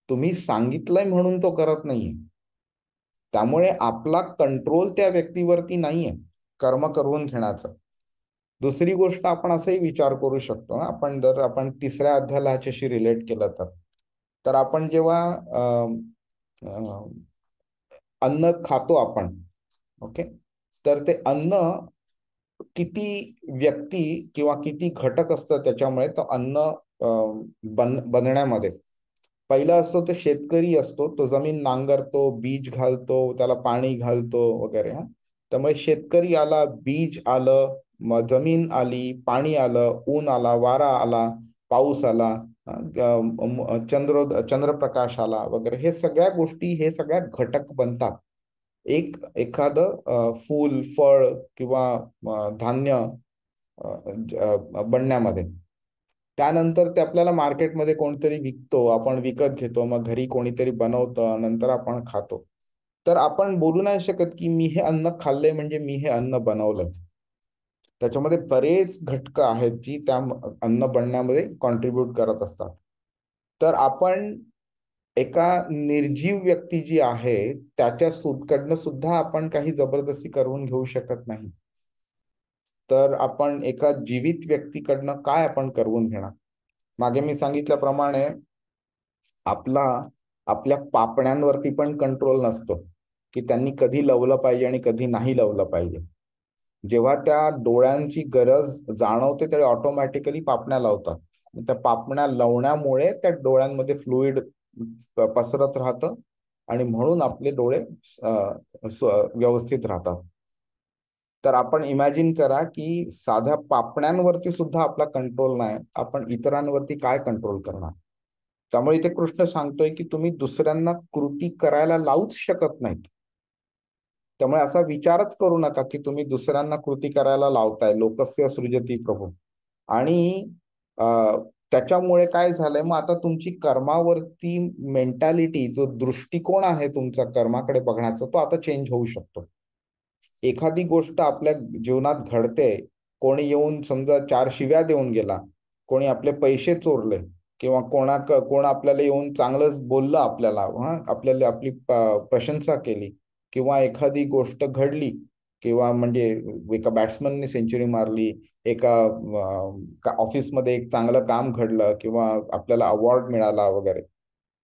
Speaker 1: तुम्ही सांगितलंय म्हणून तो करत नाहीये. त्यामुळे आपला कंट्रोल त्या व्यक्तीवरती नाहीये कर्म करवून घेण्याचा. दुसरी गोष्ट आपण असंही विचार करू शकतो, जर आपण 3ऱ्या अध्यायाला ह्याच्याशी रिलेट केलं तर आपण जेव्हा अन्न खातो आपण, ओके, तर ते अन्न किती व्यक्ती किंवा किती घटक असतं त्याच्यामुळे तो अन्न बनण्यामध्ये. पहिला असतो तो शेतकरी असतो, तो जमीन नांगरतो, बीज घालतो, त्याला पाणी घालतो वगैरे. त्यामुळे शेतकरी आला, बीज आलं, जमीन आली, पाणी आलं, ऊन आला, वारा आला, पाऊस आला, चंद्रप्रकाश आला वगैरे, हे सगळ्या गोष्टी, हे सगळ्या घटक बनतात एखादं फूल, फळ किंवा धान्य बनण्यामध्ये. त्यानंतर ते आपल्याला मार्केटमध्ये कोणतरी विकतो, आपण विकत घेतो, मग घरी कोणीतरी बनवतं, नंतर आपण खातो. तर आपण बोलू नाही शकत की मी हे अन्न खाल्लंय म्हणजे मी हे अन्न बनवलंय. त्याच्यामध्ये बरेच घटक आहेत जी त्या अन्न बनण्यामध्ये कॉन्ट्रीब्युट करत असतात. तर आपण एका निर्जीव व्यक्ती जी आहे त्याच्याकडनं सुद्धा आपण काही जबरदस्ती करून घेऊ शकत नाही. तर आपण एका जीवित व्यक्तीकडनं काय आपण करवून घेणार? मागे मी सांगितल्याप्रमाणे आपल्या पापण्यांवरती पण कंट्रोल नसतो की त्यांनी कधी लवलं पाहिजे आणि कधी नाही लवलं पाहिजे. जेव्हा त्या डोळ्यांची गरज जाणवते तेव्हा ऑटोमॅटिकली पापण्या लावतात. त्या पापण्या लावण्यामुळे त्या डोळ्यांमध्ये फ्लुइड पसरत राहतं आणि म्हणून आपले डोळे व्यवस्थित राहतात. तर आपण इमॅजिन करा की साध्या पापण्यांवरती सुद्धा आपला कंट्रोल नाही, आपण इतरांवरती काय कंट्रोल करणार? त्यामुळे इथे कृष्ण सांगतोय की तुम्ही दुसऱ्यांना कृती करायला लावूच शकत नाहीत. त्यामुळे असा विचारच करू नका की तुम्ही दुसऱ्यांना कृती करायला लावताय. लोकस्य सृजती प्रभू. आणि त्याच्यामुळे काय झालंय, मग आता तुमची कर्मावरती मेंटॅलिटी, जो दृष्टिकोन आहे तुमचा कर्माकडे बघण्याचा, तो आता चेंज होऊ शकतो. एखादी गोष्ट आपल्या जीवनात घडते, कोणी येऊन समजा 4 शिव्या देऊन गेला, कोणी आपले पैसे चोरले, किंवा कोण आपल्याला येऊन चांगलं बोललं आपल्याला, आपल्याला आपली प्रशंसा केली, किंवा एखादी गोष्ट घडली, किंवा म्हणजे एका बॅट्समनने सेंचुरी मारली, एका ऑफिसमध्ये एक चांगलं काम घडलं, किंवा आपल्याला अवॉर्ड मिळाला वगैरे,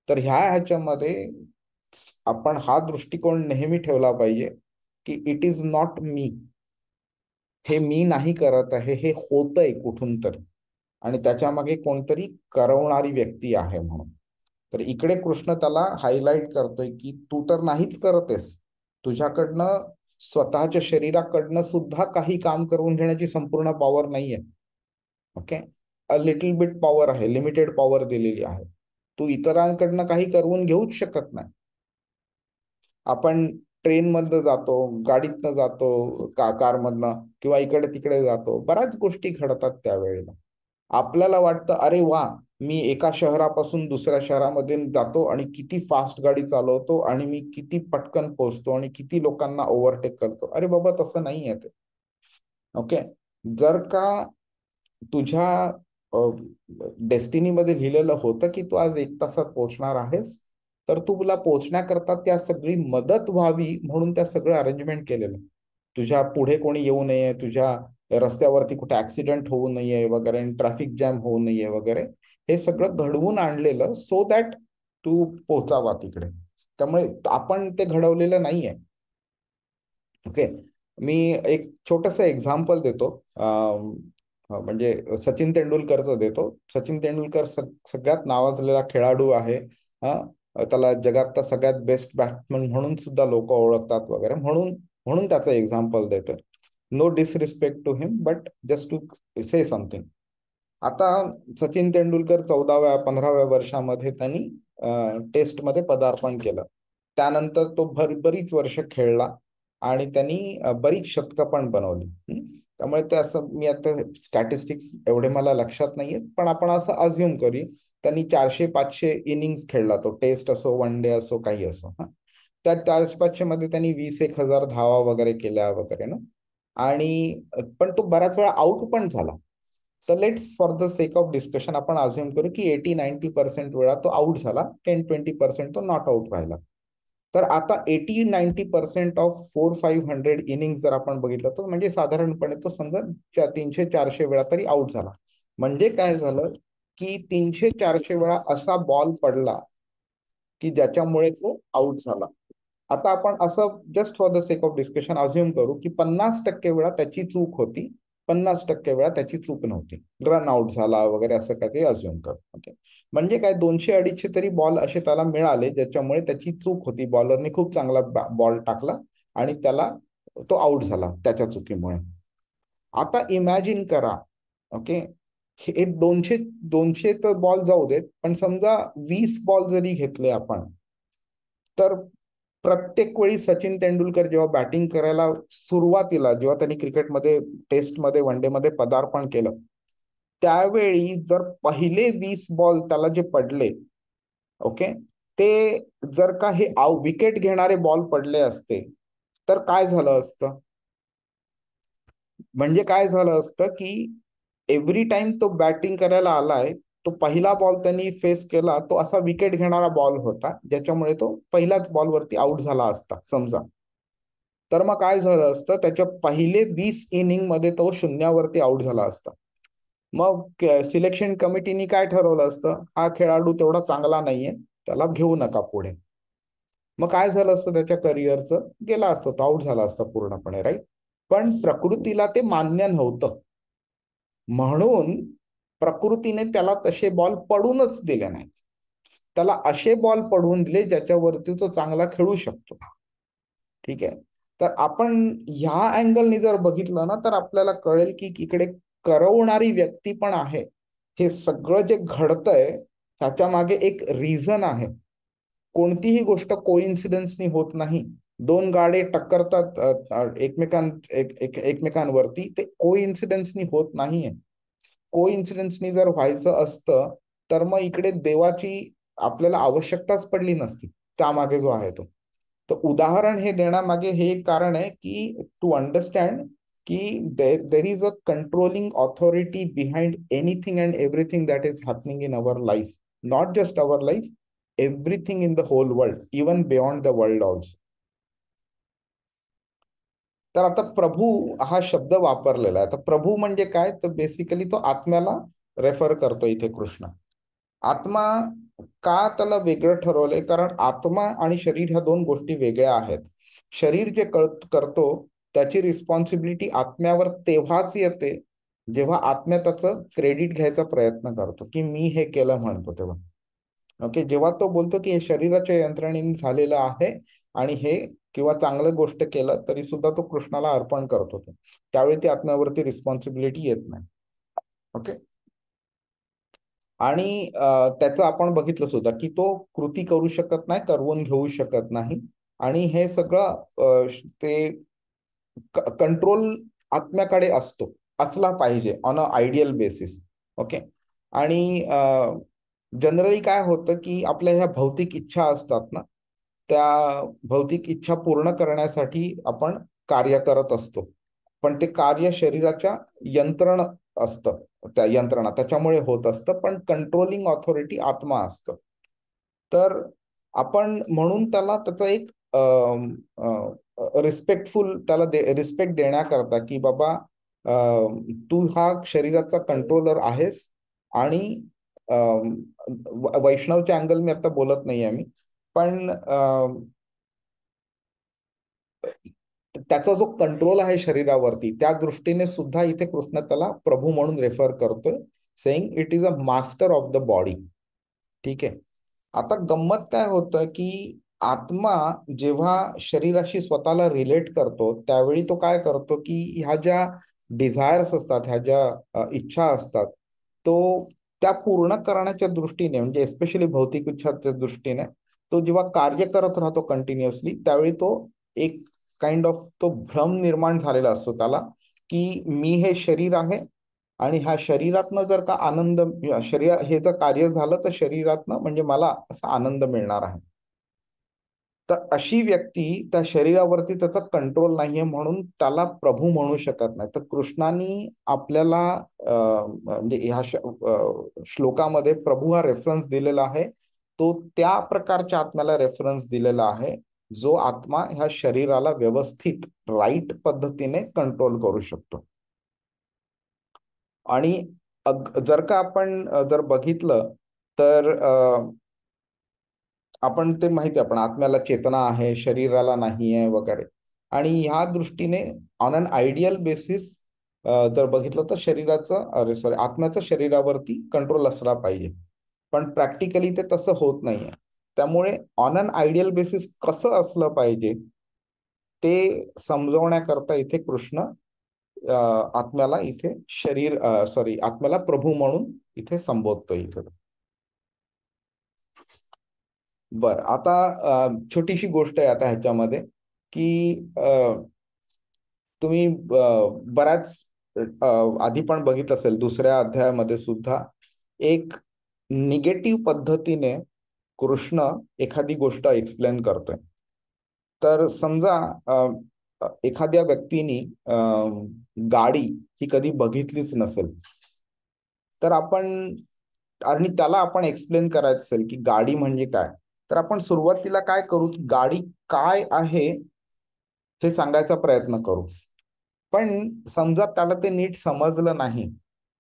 Speaker 1: तर ह्याच्यामध्ये आपण हा दृष्टिकोन नेहमी ठेवला पाहिजे की इट इज नॉट मी. हे मी नाही करत आहे, हे होतंय कुठून तरी, आणि त्याच्यामागे कोणतरी करवणारी व्यक्ती आहे म्हणून. तर इकडे कृष्ण त्याला हायलाइट करतोय की तू तर नाहीच करतेस, तुझ्याकडनं स्वतःच्या शरीराकडनं सुद्धा काही काम करून घेण्याची संपूर्ण पॉवर नाहीये. Okay, a little bit power आहे, लिमिटेड पॉवर दिलेली आहे. तू इतरांकडनं काही करून घेऊच शकत नाही. आपण ट्रेनमधनं जातो, गाडीतनं जातो, कारमधनं, किंवा इकडे तिकडे जातो, बऱ्याच गोष्टी घडतात त्यावेळेला. आपल्याला वाटतं अरे वा, मी एका शहरापासून दुसऱ्या शहरामध्ये जातो आणि किती फास्ट गाडी चालवतो, आणि मी किती पटकन पोहोचतो, आणि किती लोकांना ओव्हरटेक करतो. अरे बाबा, तसं नाही आहे ते. ओके, जर का तुझ्या डेस्टिनीमध्ये लिहिलेलं होतं की तू आज 1 तासात पोहोचणार आहेस, तर तुला पोहोचण्याकरता त्या सगळी मदत व्हावी म्हणून त्या सगळं अरेंजमेंट केलेलं. तुझ्या पुढे कोणी येऊ नये, तुझ्या रस्त्यावरती कुठे ऍक्सिडेंट होऊ नये वगैरे, ट्रॅफिक जॅम होऊ नये वगैरे, हे सगळं घडवून आणलेलं सो दॅट तू पोहोचावा तिकडे. त्यामुळे आपण ते घडवलेलं नाहीये. ओके, मी एक छोटस एक्झाम्पल देतो. म्हणजे सचिन तेंडुलकरचं देतो. सचिन तेंडुलकर सगळ्यात नावाजलेला खेळाडू आहे. त्याला जगातला सगळ्यात बेस्ट बॅट्समन म्हणून सुद्धा लोक ओळखतात वगैरे, म्हणून त्याचं एक्झाम्पल देतोय. No disrespect to him, but just to say something. आता सचिन तेंडुलकर 14व्या-15व्या वर्षामध्ये त्यांनी टेस्टमध्ये पदार्पण केलं. त्यानंतर तो बरीच वर्ष खेळला, आणि त्यांनी बरीच शतकं पण बनवली. त्यामुळे ते असं, मी आता स्टॅटिस्टिक्स एवढे मला लक्षात नाहीयेत, पण आपण असं अज्युम करू त्यांनी 400-500 इनिंग्स खेळला, तो टेस्ट असो, वन डे असो, काही असो. त्या 400-500 मध्ये त्यांनी 20,000-1,000 धावा वगैरे केल्या वगैरे ना. आणि पण तो बऱ्याच वेळा आउट पण झाला. तर let's for the sake of discussion आपण अज्युम करू की 80-90% वेळा तो आउट झाला, 10-20% तो नॉट आउट राहिला. तर आता 80-90% ऑफ 400-500 इनिंग जर आपण बघितलं, तर म्हणजे साधारणपणे तो समजा 300-400 वेळा तरी आउट झाला. म्हणजे काय झालं की 300-400 वेळा असा बॉल पडला की ज्याच्यामुळे तो आउट झाला. आता आपण असं just for the sake of discussion assume करू की 50% वेळा त्याची चूक होती, 50% वेळा त्याची चूक नव्हती, रन आउट झाला वगैरे, असं काय ते अज्युम करू. ओके, म्हणजे काय 200-250 तरी बॉल असे त्याला मिळाले ज्याच्यामुळे त्याची चूक होती, बॉलरने खूप चांगला बॉल टाकला आणि त्याला तो आउट झाला त्याच्या चुकीमुळे. आता इमॅजिन करा, ओके, हे 200 तर बॉल जाऊ देत, पण समजा 20 बॉल जरी घेतले आपण, तर प्रत्येक वेळी सचिन तेंडुलकर जेव्हा बॅटिंग करायला सुरुवातीला, जेव्हा त्यांनी क्रिकेटमध्ये, टेस्टमध्ये, वन डे मध्ये पदार्पण केलं, त्यावेळी जर पहिले 20 बॉल त्याला जे पडले, ओके, ते जर का हे विकेट घेणारे बॉल पडले असते, तर काय झालं असतं? म्हणजे काय झालं असतं की एव्हरी टाइम तो बॅटिंग करायला आलाय, तो पहिला बॉल त्यांनी फेस केला, तो असा विकेट घेणारा बॉल होता, ज्याच्यामुळे तो पहिल्याच बॉलवरती आउट झाला असता समजा. तर मग काय झालं असतं, त्याच्या पहिले 20 इनिंग मध्ये तो शून्यावरती आउट झाला असता. मग सिलेक्शन कमिटीने काय ठरवलं असतं, हा खेळाडू तेवढा चांगला नाहीये, त्याला घेऊ नका पुढे. मग काय झालं असतं, त्याच्या करिअरचं गेला असतं, तो आउट झाला असता पूर्णपणे, राईट. पण प्रकृतीला ते मान्य नव्हतं, म्हणून प्रकृतीने त्याला तसे बॉल पडूनच दिले नाहीत. त्याला असे बॉल पडून दिले ज्याच्यावरती तो चांगला खेळू शकतो. ठीक आहे, तर आपण ह्या अँगलनी जर बघितलं ना, तर आपल्याला कळेल की इकडे करवणारी व्यक्ती पण आहे. हे सगळं जे घडतंय त्याच्या मागे एक रिझन आहे. कोणतीही गोष्ट कोइन्सिडन्सनी होत नाही. दोन गाडे टक्करतात एकमेकांवरती, ते कोइन्सिडन्सनी होत नाहीये. कोइन्सिडन्सनी जर व्हायचं असतं, तर मग इकडे देवाची आपल्याला आवश्यकताच पडली नसती, त्यामागे जो आहे तो. तर उदाहरण हे देण्यामागे हे एक कारण आहे की टू अंडरस्टँड की there is a controlling authority behind anything and everything that is happening in our life, not just our life, everything in the whole world, even beyond the world also. तर आता प्रभू हा शब्द वापरलेला आहे. आता प्रभू म्हणजे काय, तर बेसिकली तो आत्म्याला रेफर करतो इथे कृष्ण. आत्मा का त्याला वेगळं ठरवलंय, कारण आत्मा आणि शरीर ह्या दोन गोष्टी वेगळ्या आहेत. शरीर जे करतो त्याची रिस्पॉन्सिबिलिटी आत्म्यावर तेव्हाच येते जेव्हा आत्म्या त्याचं क्रेडिट घ्यायचा प्रयत्न करतो, की मी हे केलं म्हणतो तेव्हा. ओके, जेव्हा तो बोलतो की हे शरीराच्या यंत्रणेने झालेलं आहे आणि हे किंवा चांगलं गोष्ट केलं तरी सुद्धा तो कृष्णाला अर्पण करतो, त्यावेळी ती आत्म्यावरती रिस्पॉन्सिबिलिटी येत नाही. ओके, आणि त्याचं आपण बघितलं सुद्धा की तो कृती करू शकत नाही, करवून घेऊ शकत नाही, आणि हे सगळं ते कंट्रोल आत्म्याकडे असला पाहिजे on a ideal basis. Okay, आणि जनरली काय होतं की आपल्या ह्या भौतिक इच्छा असतात ना, त्या भौतिक इच्छा पूर्ण करण्यासाठी आपण कार्य करत असतो, पण ते कार्य शरीराच्या यंत्रणा असतं, त्या यंत्रणा त्याच्यामुळे होत असतं, पण कंट्रोलिंग ऑथॉरिटी आत्मा असतं. तर आपण म्हणून त्याला त्याचा एक रिस्पेक्टफुल त्याला रिस्पेक्ट देण्याकरता की बाबा तू हा शरीराचा कंट्रोलर आहेस, आणि वैष्णवच्या अँगल मी आता बोलत नाही आहे मी, पण त्याचा जो कंट्रोल आहे शरीरावरती त्या दृष्टीने सुद्धा इथे कृष्ण त्याला प्रभू म्हणून रेफर करतोय, saying it is a master of the body. ठीक आहे, आता गंमत काय होतं की आत्मा जेव्हा शरीराशी स्वतःला रिलेट करतो त्यावेळी तो काय करतो की ह्या ज्या डिझायर्स असतात, ह्या ज्या इच्छा असतात, तो त्या पूर्ण करण्याच्या दृष्टीने, म्हणजे एस्पेशली भौतिक इच्छाच्या दृष्टीने तो जेव्हा कार्य करत राहतो कंटिन्युअसली, त्यावेळी तो एक काइंड ऑफ तो भ्रम निर्माण झालेला असतो त्याला, की मी हे शरीर आहे आणि ह्या शरीरातनं जर का आनंद, शरीर हे जर कार्य झालं तर शरीरातनं म्हणजे मला असा आनंद मिळणार आहे. तर अशी व्यक्ती त्या शरीरावरती त्याचा कंट्रोल नाहीये म्हणून त्याला प्रभू म्हणू शकत नाही. तर कृष्णाने आपल्याला म्हणजे ह्या श्लोकामध्ये प्रभू हा रेफरन्स दिलेला आहे, तो त्या प्रकारच्या आत्म्याला रेफरन्स दिलेला आहे जो आत्मा ह्या शरीराला व्यवस्थित राईट पद्धतीने कंट्रोल करू शकतो. आणि जर का आपण जर बघितलं तर आपण ते माहिती आहे, आपण आत्म्याला चेतना आहे, शरीराला नाही आहे वगैरे, आणि ह्या दृष्टीने ऑन अन आयडियल बेसिस जर बघितलं तर आत्म्याचं शरीरावरती कंट्रोल असला पाहिजे, पण प्रॅक्टिकली ते तसं होत नाहीये. त्यामुळे ऑन अन आयडियल बेसिस कसं असलं पाहिजे ते समजवण्याकरता इथे कृष्ण आत्म्याला इथे आत्म्याला प्रभू म्हणून इथे संबोधतो इथे. बर, आता छोटीशी गोष्ट आहे आता ह्याच्यामध्ये की तुम्ही बऱ्याच आधी पण बघितलं असेल, दुसऱ्या अध्यायामध्ये सुद्धा एक निगेटिव्ह पद्धतीने कृष्ण एखादी गोष्ट एक्सप्लेन करतोय. तर समजा एखाद्या व्यक्तीने गाडी ही कधी बघितलीच नसेल, तर आपण आणि त्याला आपण एक्सप्लेन करायचं असेल की गाडी म्हणजे काय, तर आपण सुरुवातीला काय करू की गाडी काय आहे हे सांगायचा प्रयत्न करू. पण समजा त्याला ते नीट समजलं नाही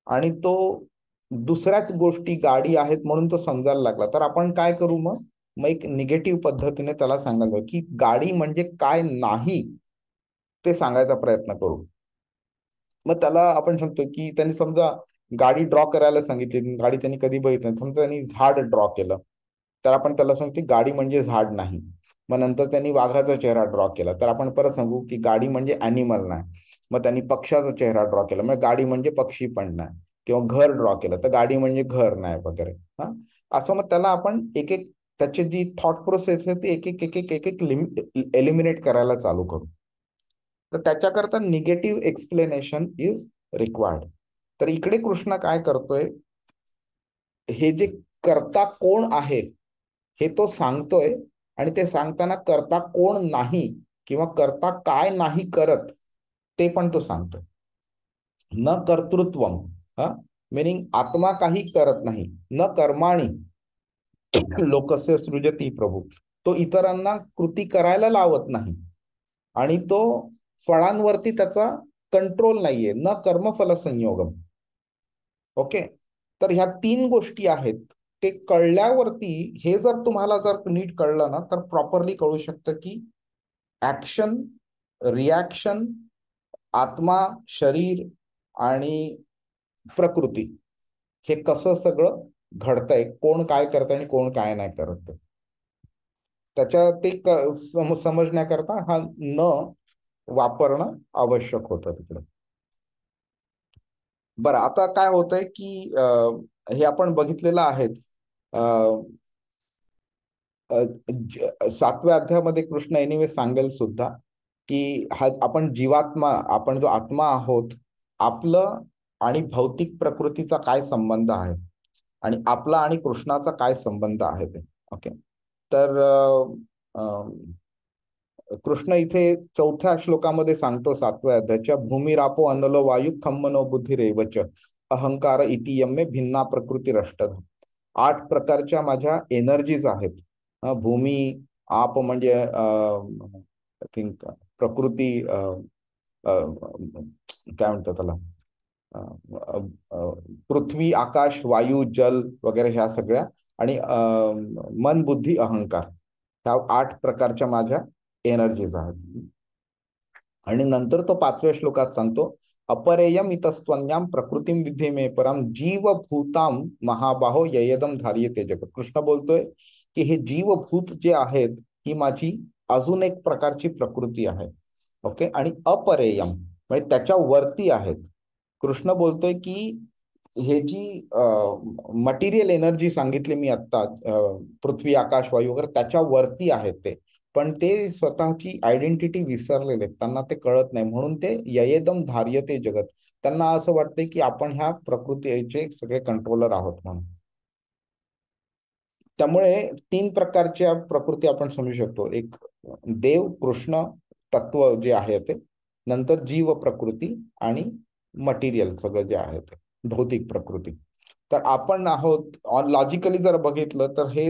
Speaker 1: आणि तो दुसऱ्याच गोष्टी गाडी आहेत म्हणून तो समजायला लागला, तर आपण काय करू, मग एक निगेटिव्ह पद्धतीने त्याला सांगायला की गाडी म्हणजे काय नाही ते सांगायचा प्रयत्न करू. मग त्याला आपण सांगतो की त्यांनी समजा गाडी ड्रॉ करायला सांगितली, गाडी त्यांनी कधी बघितली, समजा त्यांनी झाड ड्रॉ केलं, तर आपण त्याला सांगतो की गाडी म्हणजे झाड नाही. मग नंतर त्यांनी वाघाचा चेहरा ड्रॉ केला, तर आपण परत सांगू की गाडी म्हणजे अॅनिमल नाही. मग त्यांनी पक्षाचा चेहरा ड्रॉ केला, मग गाडी म्हणजे पक्षी पण नाही. किंवा घर ड्रॉ केलं तर गाडी म्हणजे घर नाही वगैरे. हा, असं मग त्याला आपण एक एक त्याची जी थॉट प्रोसेस आहे ती एक एक एक एक एक एक एलिमिनेट करायला चालू करू. तर त्याच्याकरता निगेटिव्ह एक्सप्लेनेशन इज रिक्वायर्ड. तर इकडे कृष्ण काय करतोय, हे जे कर्ता कोण आहे हे तो सांगतोय, आणि ते सांगताना कर्ता कोण नाही किंवा कर्ता काय नाही करत ते पण तो सांगतो. न कर्तृत्वम, मिनिंग आत्मा काही करत नाही. न कर्माणी लोकस्य सृजती प्रभू, तो इतरांना कृती करायला लावत नाही आणि तो फळांवरती त्याचा कंट्रोल नाहीये. न कर्मफल संयोगम. ओके, तर ह्या 3 गोष्टी आहेत. ते कळल्यावरती, हे जर तुम्हाला जर नीट कळलं ना, तर प्रॉपरली कळू शकतं की ऍक्शन, रिॲक्शन, आत्मा, शरीर आणि प्रकृती हे कसं सगळं घडतंय, कोण काय करतंय आणि कोण काय नाही करत. त्याच्या ते समजण्याकरता हा न वापरणं आवश्यक होतं तिकडे. बरं, आता काय होतंय की हे आपण बघितलेलं आहेच. 7व्या अध्यायामध्ये कृष्ण एनिवे सांगेल सुद्धा की हा आपण जीवात्मा, आपण जो आत्मा आहोत, आपलं आणि भौतिक प्रकृतीचा काय संबंध आहे आणि आपला आणि कृष्णाचा काय संबंध आहे ते. ओके, तर कृष्ण इथे 4थ्या श्लोकामध्ये सांगतो 7व्या अध्यायाच्या, भूमिरापो अनलो वायू खम्मनो बुद्धिरेवच अहंकार इति यम्मे भिन्ना प्रकृती रष्टध. 8 प्रकारच्या माझ्या एनर्जीज आहेत. भूमी, आप म्हणजे आय थिंक प्रकृती, काय म्हणतात त्याला, पृथ्वी, आकाश, वायू, जल वगैरे ह्या सगळ्या, आणि मन, बुद्धी, अहंकार, ह्या 8 प्रकारच्या माझ्या एनर्जीज आहेत. आणि नंतर तो 5व्या श्लोकात सांगतो, अपरेयम इतस्त्वन्याम प्रकृतीम विद्धि मे परम जीवभूताम महाबाहो ययदम धार्यते जगत. कृष्ण बोलतोय की हे जीवभूत जे आहेत, ही माझी अजून एक प्रकारची प्रकृती आहे. ओके, आणि अपरेयम म्हणजे त्याच्या वरती आहेत. कृष्ण बोलतोय की हे जी मटेरियल एनर्जी सांगितली मी आत्ता, पृथ्वी, आकाश, वायू वगैरे, त्याच्या वरती आहेत ते, पण ते स्वतःची आयडेंटिटी विसरलेले, त्यांना ते कळत नाही, म्हणून ते ययेदम धार्यते जगत. त्यांना असं वाटतंय की आपण ह्या प्रकृतीचे सगळे कंट्रोलर आहोत म्हणून. त्यामुळे 3 प्रकारच्या प्रकृती आपण समजू शकतो. एक देव, कृष्ण तत्व जे आहे ते, नंतर जीव प्रकृती, आणि मटेरियल सगळं जे आहे ते भौतिक प्रकृती. तर आपण आहोत, लॉजिकली जर बघितलं तर हे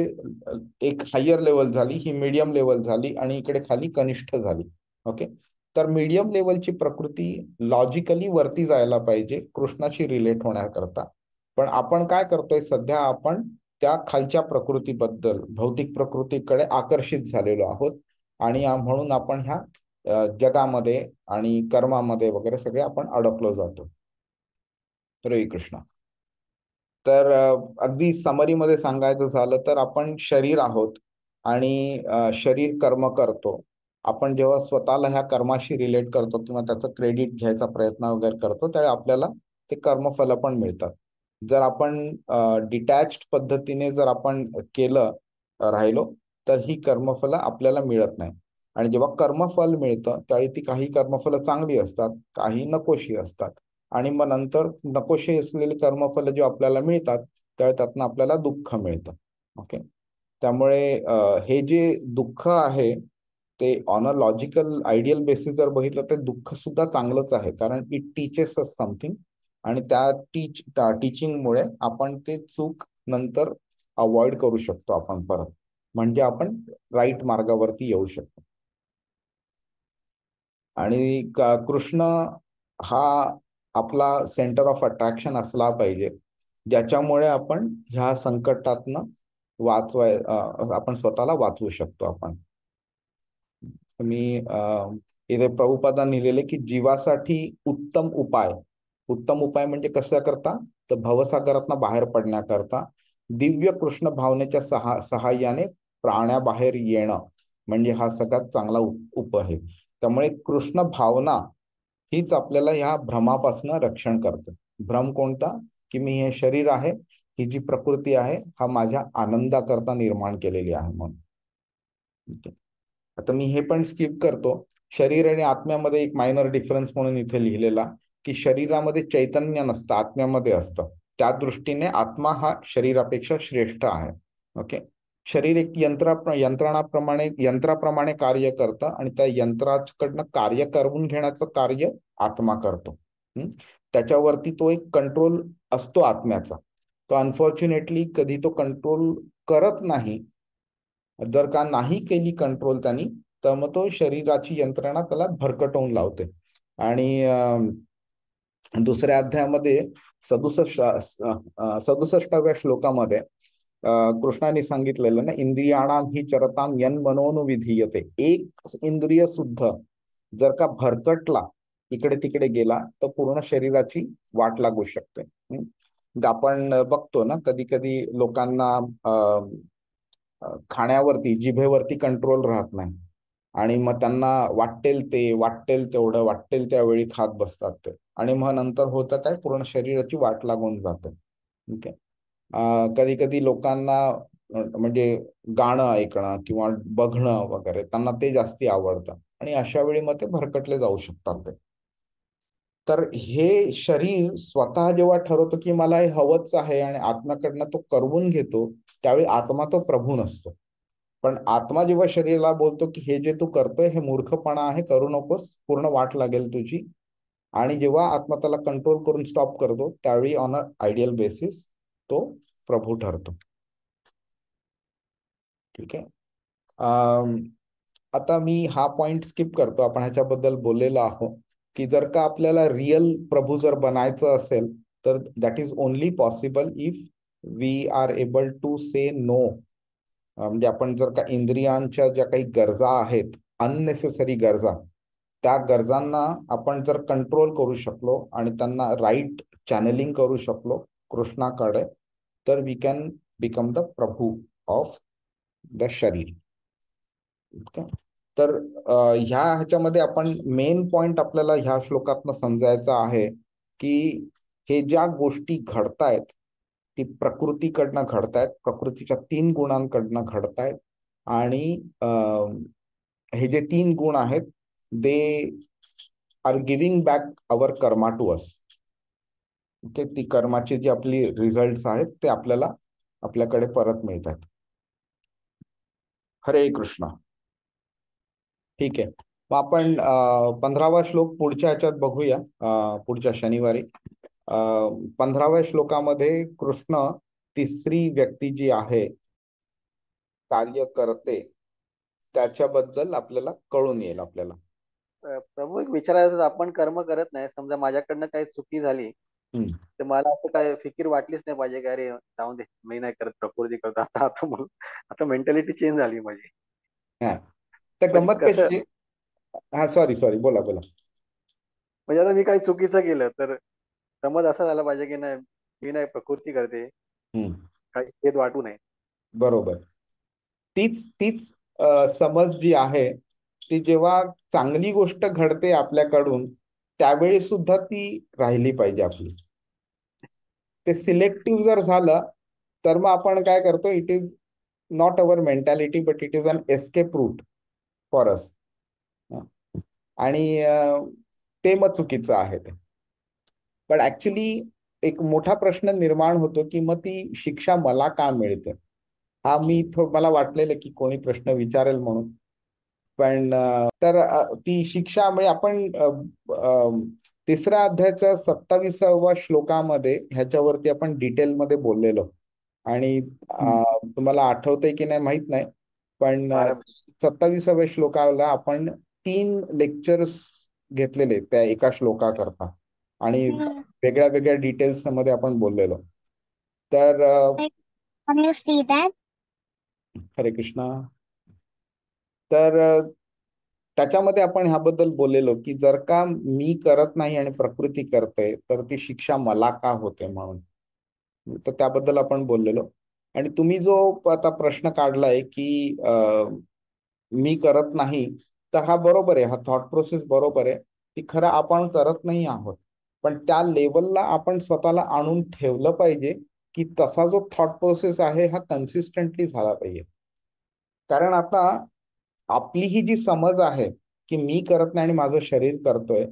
Speaker 1: एक हायर लेवल झाली, ही मीडियम लेवल झाली, आणि इकडे खाली कनिष्ठ झाली. ओके, तर मीडियम लेवलची प्रकृती लॉजिकली वरती जायला पाहिजे कृष्णाशी रिलेट होण्याकरता, पण आपण काय करतोय सध्या, आपण त्या खालच्या प्रकृतीबद्दल, भौतिक प्रकृतीकडे आकर्षित झालेलो आहोत, आणि म्हणून आपण ह्या जगामध्ये आणि कर्मामध्ये वगैरे सगळे आपण अडकलो जातो. हरे कृष्ण. तर अगदी समरीमध्ये सांगायचं झालं तर आपण शरीर आहोत, आणि शरीर कर्म करतो. आपण जेव्हा स्वतःला ह्या कर्माशी रिलेट करतो किंवा त्याचं क्रेडिट घ्यायचा प्रयत्न वगैरे करतो, त्यावेळी आपल्याला ते कर्मफल पण मिळतात. जर आपण डिटॅच्ड पद्धतीने जर आपण केलं राहिलो, तर ही कर्मफल आपल्याला मिळत नाही. आणि जेव्हा कर्मफल मिळतं त्यावेळी ती काही कर्मफल चांगली असतात, काही नकोशी असतात, आणि मग नंतर नकोशी असलेली कर्मफल जे आपल्याला मिळतात त्यावेळी त्यातनं आपल्याला दुःख मिळतं. ओके, त्यामुळे हे जे दुःख आहे ते on a logical ideal basis जर बघितलं तर दुःख सुद्धा चांगलंच आहे, कारण इट टीचेस अस समथिंग, आणि त्या टीचिंगमुळे आपण ते चूक नंतर अवॉइड करू शकतो आपण परत, म्हणजे आपण राईट मार्गावरती येऊ शकतो. आणि कृष्ण हा आपला सेंटर ऑफ अट्रॅक्शन असला पाहिजे, ज्याच्यामुळे आपण ह्या संकटातनं आपण स्वतःला वाचवू शकतो. आपण मी इथे प्रभुपादांनी लिहिलेले की जीवासाठी उत्तम उपाय म्हणजे कशा करता, तर भवसागरातनं बाहेर पडण्याकरता दिव्य कृष्ण भावनेच्या सहाय्याने प्राण्याबाहेर येणं म्हणजे हा सगळ्यात चांगला उपाय आहे. त्यामुळे कृष्ण भावना हीच आपल्याला ह्या भ्रमापासून रक्षण करते. भ्रम कोणता, की मी हे शरीर आहे, ही जी प्रकृती आहे हा माझ्या आनंदाकरता निर्माण केलेली आहे म्हणून. आता मी हे पण स्किप करतो. शरीर आणि आत्म्यामध्ये एक मायनर डिफरन्स म्हणून इथे लिहिलेला, की शरीरामध्ये चैतन्य नसतं, आत्म्यामध्ये असतं. त्या दृष्टीने आत्मा हा शरीरापेक्षा श्रेष्ठ आहे. ओके, शरीर एक यंत्राप्रमाणे कार्य करतं आणि त्या यंत्राकडनं कार्य करून घेण्याचं कार्य आत्मा करतो. त्याच्यावरती तो एक कंट्रोल असतो आत्म्याचा. तो अनफॉर्च्युनेटली कधी तो कंट्रोल करत नाही. जर का नाही केली कंट्रोल त्यांनी, तर मग तो शरीराची यंत्रणा त्याला भरकटवून लावते. आणि दुसऱ्या अध्यायामध्ये 67व्या श्लोकामध्ये कृष्णाने सांगितलेलं ना, इंद्रियाणाम ही चरताम यन मनोनुविधीयते. एक इंद्रिय सुद्धा जर का भरकटला, इकडे तिकडे गेला, तर पूर्ण शरीराची वाट लागू शकते. आपण बघतो ना, कधी कधी लोकांना खाण्यावरती, जिभेवरती कंट्रोल राहत नाही आणि मग त्यांना वाटेल तेवढं वाटेल त्यावेळी खात बसतात ते, आणि मग नंतर होतं काय, पूर्ण शरीराची वाट लागून जाते. ठीक आहे. कधी कधी लोकांना म्हणजे गाणं ऐकणं किंवा बघणं वगैरे त्यांना ते जास्ती आवडतं, आणि अशा वेळी मग ते भरकटले जाऊ शकतात ते. तर हे शरीर स्वतः जेव्हा ठरवतो की मला हे हवंच आहे आणि आत्म्याकडनं तो करवून घेतो, त्यावेळी आत्मा तो प्रभू नसतो. पण आत्मा जेव्हा शरीराला बोलतो की हे जे तू करतोय हे मूर्खपणा आहे, करू नकोस, पूर्ण वाट लागेल तुझी, आणि जेव्हा आत्मा त्याला कंट्रोल करून स्टॉप करतो, त्यावेळी ऑन अ आयडियल बेसिस तो प्रभू ठरतो. ठीक आहे. आता मी हा पॉइंट स्किप करतो. आपण ह्याच्याबद्दल बोललेलो आहोत की जर का आपल्याला रिअल प्रभू जर बनायचं असेल, तर that is only possible if we are able to say no. म्हणजे आपण जर का इंद्रियांच्या ज्या काही गरजा आहेत, अननेसेसरी गरजा, त्या गरजांना आपण जर कंट्रोल करू शकलो आणि त्यांना राईट चॅनलिंग करू शकलो कृष्णाकडे, तर we can become the prabhu of the sharir. तर ह्याच्यामध्ये आपण मेन पॉइंट आपल्याला ह्या श्लोकातनं समजायचा आहे की हे ज्या गोष्टी घडतायत ती प्रकृतीकडनं घडतायत, प्रकृतीच्या 3 गुणांकडनं घडतायत, आणि हे जे 3 गुण आहेत, they are giving back our karma to us. Okay, ती कर्माची जी आपली रिझल्ट आहेत ते आपल्याला आपल्याकडे परत मिळतात. हरे कृष्ण. ठीक आहे. मग आपण 15वा श्लोक पुढच्या ह्याच्यात बघूया, पुढच्या शनिवारी. 15व्या श्लोकामध्ये कृष्ण तिसरी व्यक्ती जी आहे कार्य करते त्याच्याबद्दल आपल्याला कळून येईल आपल्याला.
Speaker 2: प्रभू, एक विचारायचं होतं, आपण कर्म करत नाही, समजा माझ्याकडनं काही चुकी झाली, तर मला असं काय फिकीर वाटलीच नाही पाहिजे की अरे जाऊन दे, मी नाही करत, प्रकृती करतो. आता मेंटॅलिटी चेंज झाली माझी.
Speaker 1: हा, तर
Speaker 2: म्हणजे
Speaker 1: गंमत
Speaker 2: कसं,
Speaker 1: कशी. हा, सॉरी, बोला बोला.
Speaker 2: म्हणजे आता मी काही चुकीचं केलं तर समज असा झाला पाहिजे की नाही, मी नाही, प्रकृती करते, काही भेद वाटू नये.
Speaker 1: बरोबर. तीच तीच समज जी आहे ती जेव्हा चांगली गोष्ट घडते आपल्याकडून, त्यावेळी सुद्धा ती राहिली पाहिजे आपली. ते सिलेक्टिव्ह जर झालं तर मग आपण काय करतो, it is not our mentality but it is an escape route for us. आणि ते मग चुकीचं आहे ते. पण ऍक्च्युली एक मोठा प्रश्न निर्माण होतो की मग ती शिक्षा मला का मिळते. हा मला वाटलेलं की कोणी प्रश्न विचारेल म्हणून. पण तर ती शिक्षा म्हणजे आपण तिसऱ्या अध्यायाच्या 27व्या श्लोकामध्ये ह्याच्यावरती आपण डिटेलमध्ये बोललेलो. आणि तुम्हाला आठवतंय की नाही माहित नाही, पण 27व्या श्लोकाला आपण 3 लेक्चर्स घेतलेले त्या एका श्लोकाकरता, आणि वेगळ्या वेगळ्या डिटेल्स मध्ये आपण बोललेलो. तर हरे कृष्णा. तर त्याच्यामध्ये आपण ह्याबद्दल बोललेलो की जर का मी करत नाही आणि प्रकृती करते, तर ती शिक्षा मला का होते म्हणून. तर त्याबद्दल आपण बोललेलो. आणि तुम्ही जो आता प्रश्न काढलाय की मी करत नाही, तर हा बरोबर आहे, हा थॉट प्रोसेस बरोबर आहे की खरं आपण करत नाही आहोत, पण त्या लेवलला आपण स्वतःला आणून ठेवलं पाहिजे की तसा जो थॉट प्रोसेस आहे हा कन्सिस्टंटली झाला पाहिजे. कारण आता आपली ही जी समज आहे की मी करत नाही आणि माझं शरीर करतोय,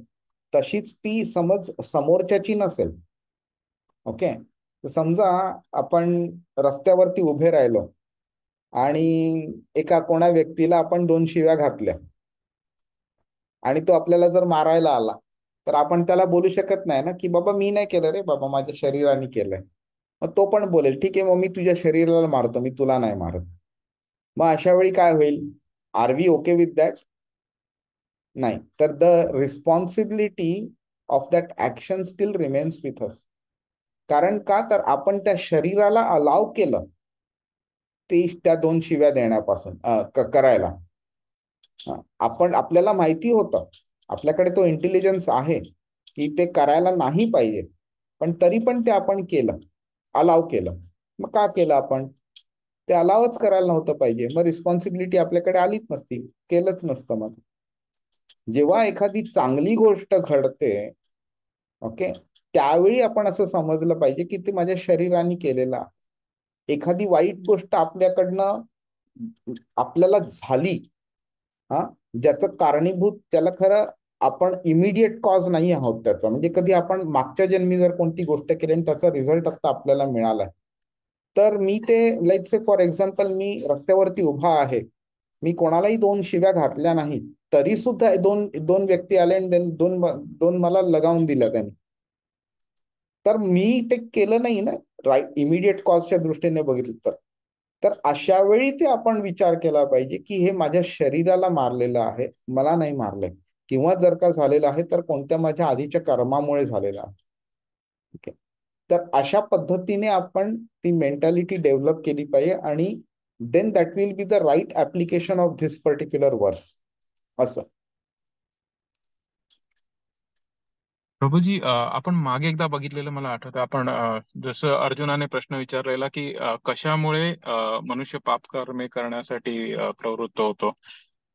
Speaker 1: तशीच ती समज समोरच्याची नसेल. ओके, समजा आपण रस्त्यावरती उभे राहिलो आणि एका कोणा व्यक्तीला आपण 2 शिव्या घातल्या आणि तो आपल्याला जर मारायला आला, तर आपण त्याला बोलू शकत नाही ना की बाबा मी नाही केलं रे बाबा, माझ्या शरीराने केलंय. मग तो पण बोलेल ठीक आहे, मग मी तुझ्या शरीराला मारतो, मी तुला नाही मारत. मग अशा वेळी काय होईल? Are we okay with that? नाही. तर the responsibility of that action still remains with us. कारण का? तर आपण त्या शरीराला अलाव केलं ते त्या 2 शिव्या देण्यापासून करायला. आपल्याला माहिती होतं, आपल्याकडे तो इंटेलिजन्स आहे की ते करायला नाही पाहिजे, पण तरी पण ते आपण केलं, अलाव केलं. मग का केलं आपण? ते अलावच करायला नव्हतं पाहिजे, मग रिस्पॉन्सिबिलिटी आपल्याकडे आलीच नसती, केलंच नसतं. मग जेव्हा एखादी चांगली गोष्ट घडते, ओके, त्यावेळी आपण असं समजलं पाहिजे की ते माझ्या शरीराने केलेलं आहे. एखादी वाईट गोष्ट आपल्याकडनं आपल्याला झाली, हा, ज्याचं कारणीभूत त्याला खरं आपण इमिडिएट कॉज नाही आहोत त्याचा. म्हणजे कधी आपण मागच्या जन्मी जर कोणती गोष्ट केली आणि त्याचा रिझल्ट आता आपल्याला मिळालाय, तर मी ते लाईक से फॉर एक्झाम्पल मी रस्त्यावरती उभा आहे, मी कोणालाही 2 शिव्या घातल्या नाही, तरी सुद्धा दोन व्यक्ती आले आणि दोन मला लगावून दिल्या त्यांनी, तर मी ते केलं नाही ना, राईट, इमिडिएट कॉजच्या दृष्टीने बघितलं तर. तर अशा वेळी ते आपण विचार केला पाहिजे की हे माझ्या शरीराला मारलेलं आहे, मला नाही मारलंय. किंवा जर का झालेलं आहे तर कोणत्या माझ्या आधीच्या कर्मामुळे झालेलं आहे. ओके. तर अशा पद्धतीने आपण ती मेंटॅलिटी डेव्हलप केली पाहिजे आणि then that will be the right application of this particular verse. असं.
Speaker 3: प्रभूजी, आपण मागे एकदा बघितलेलं मला आठवतं. आपण जसं अर्जुनाने प्रश्न विचारलेला की कशामुळे मनुष्य पापकर्मे करण्यासाठी प्रवृत्त होतो,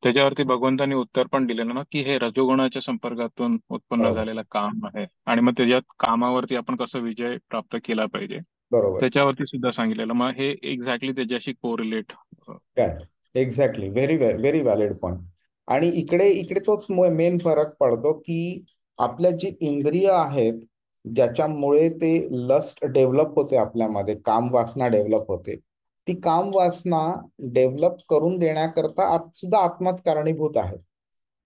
Speaker 3: त्याच्यावरती भगवंतांनी उत्तर पण दिलेलं ना की हे रजोगुणाच्या संपर्कातून उत्पन्न
Speaker 1: बरोबर.
Speaker 3: झालेलं काम आहे आणि मग त्याच्यात कामावरती आपण कसं विजय प्राप्त केला पाहिजे
Speaker 1: बरोबर.
Speaker 3: त्याच्यावरती सुद्धा सांगितलेलं. मग हे एक्झॅक्टली त्याच्याशी कोरिलेट.
Speaker 1: काय? Exactly, very very valid point. आणि इकडे इकडे तोच मेन फरक पडतो की आपल्या जी इंद्रिय आहेत, ज्याच्यामुळे ते लस्ट डेव्हलप होते आपल्यामध्ये, काम वासना डेव्हलप होते, ती काम वासना डेव्हलप करून देण्याकरता सुद्धा आत्माच कारणीभूत आहे.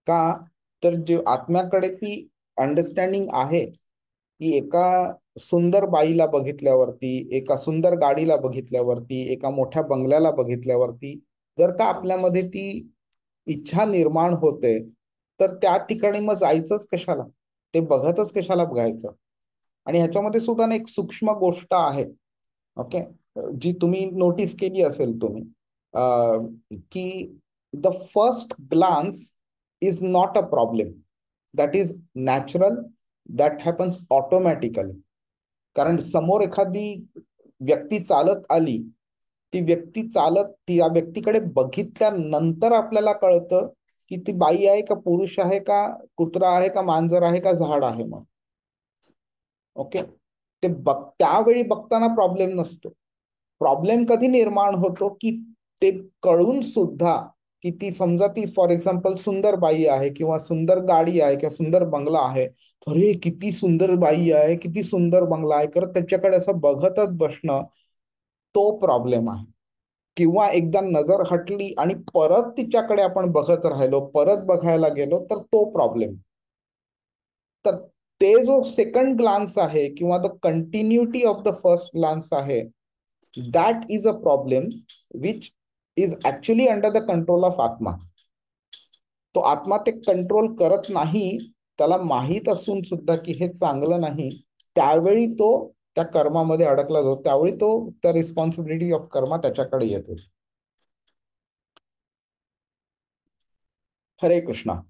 Speaker 1: का? तर जे आत्म्याकडे ती अंडरस्टँडिंग आहे की एका सुंदर बाईला बघितल्यावरती, एका सुंदर गाडीला बघितल्यावरती, एका मोठ्या बंगल्याला बघितल्यावरती जर का आपल्यामध्ये ती इच्छा निर्माण होते, तर त्या ठिकाणी मग जायचंच कशाला? ते बघतच कशाला बघायचं? आणि ह्याच्यामध्ये सुद्धा ना एक सूक्ष्म गोष्ट आहे, ओके, जी तुम्ही नोटीस केली असेल तुम्ही, की the first glance is not a problem, that is natural, that happens automatically. कारण समोर एखादी व्यक्ती चालत आली, ती व्यक्ती चालत त्या व्यक्तीकडे बघितल्यानंतर आपल्याला कळतं की ती बाई आहे का पुरुष आहे का कुत्रा आहे का मांजर आहे का झाड आहे. मग ओके, ते त्यावेळी बघताना प्रॉब्लेम नसतो. प्रॉब्लेम कधी निर्माण होतो की ते कळून सुद्धा की ती समजा ती फॉर एक्झाम्पल सुंदर बाई आहे किंवा सुंदर गाडी आहे किंवा सुंदर बंगला आहे, अरे किती सुंदर बाई आहे, किती सुंदर बंगला आहे, करत त्याच्याकडे असं बघतच बसणं, तो प्रॉब्लेम आहे. किंवा एकदा नजर हटली आणि परत तिच्याकडे आपण बघत राहिलो, परत बघायला गेलो, तर तो प्रॉब्लेम. तर ते जो सेकंड ग्लान्स आहे किंवा the continuity of the first glance आहे, that is a problem which is actually under the control of आत्मा. तो आत्मा ते कंट्रोल करत नाही, त्याला माहीत असून सुद्धा की हे चांगलं नाही, त्यावेळी तो त्या कर्मामध्ये अडकला जातो, त्यावेळी तो त्या रिस्पॉन्सिबिलिटी ऑफ कर्मा त्याच्याकडे येतो. हरे कृष्णा.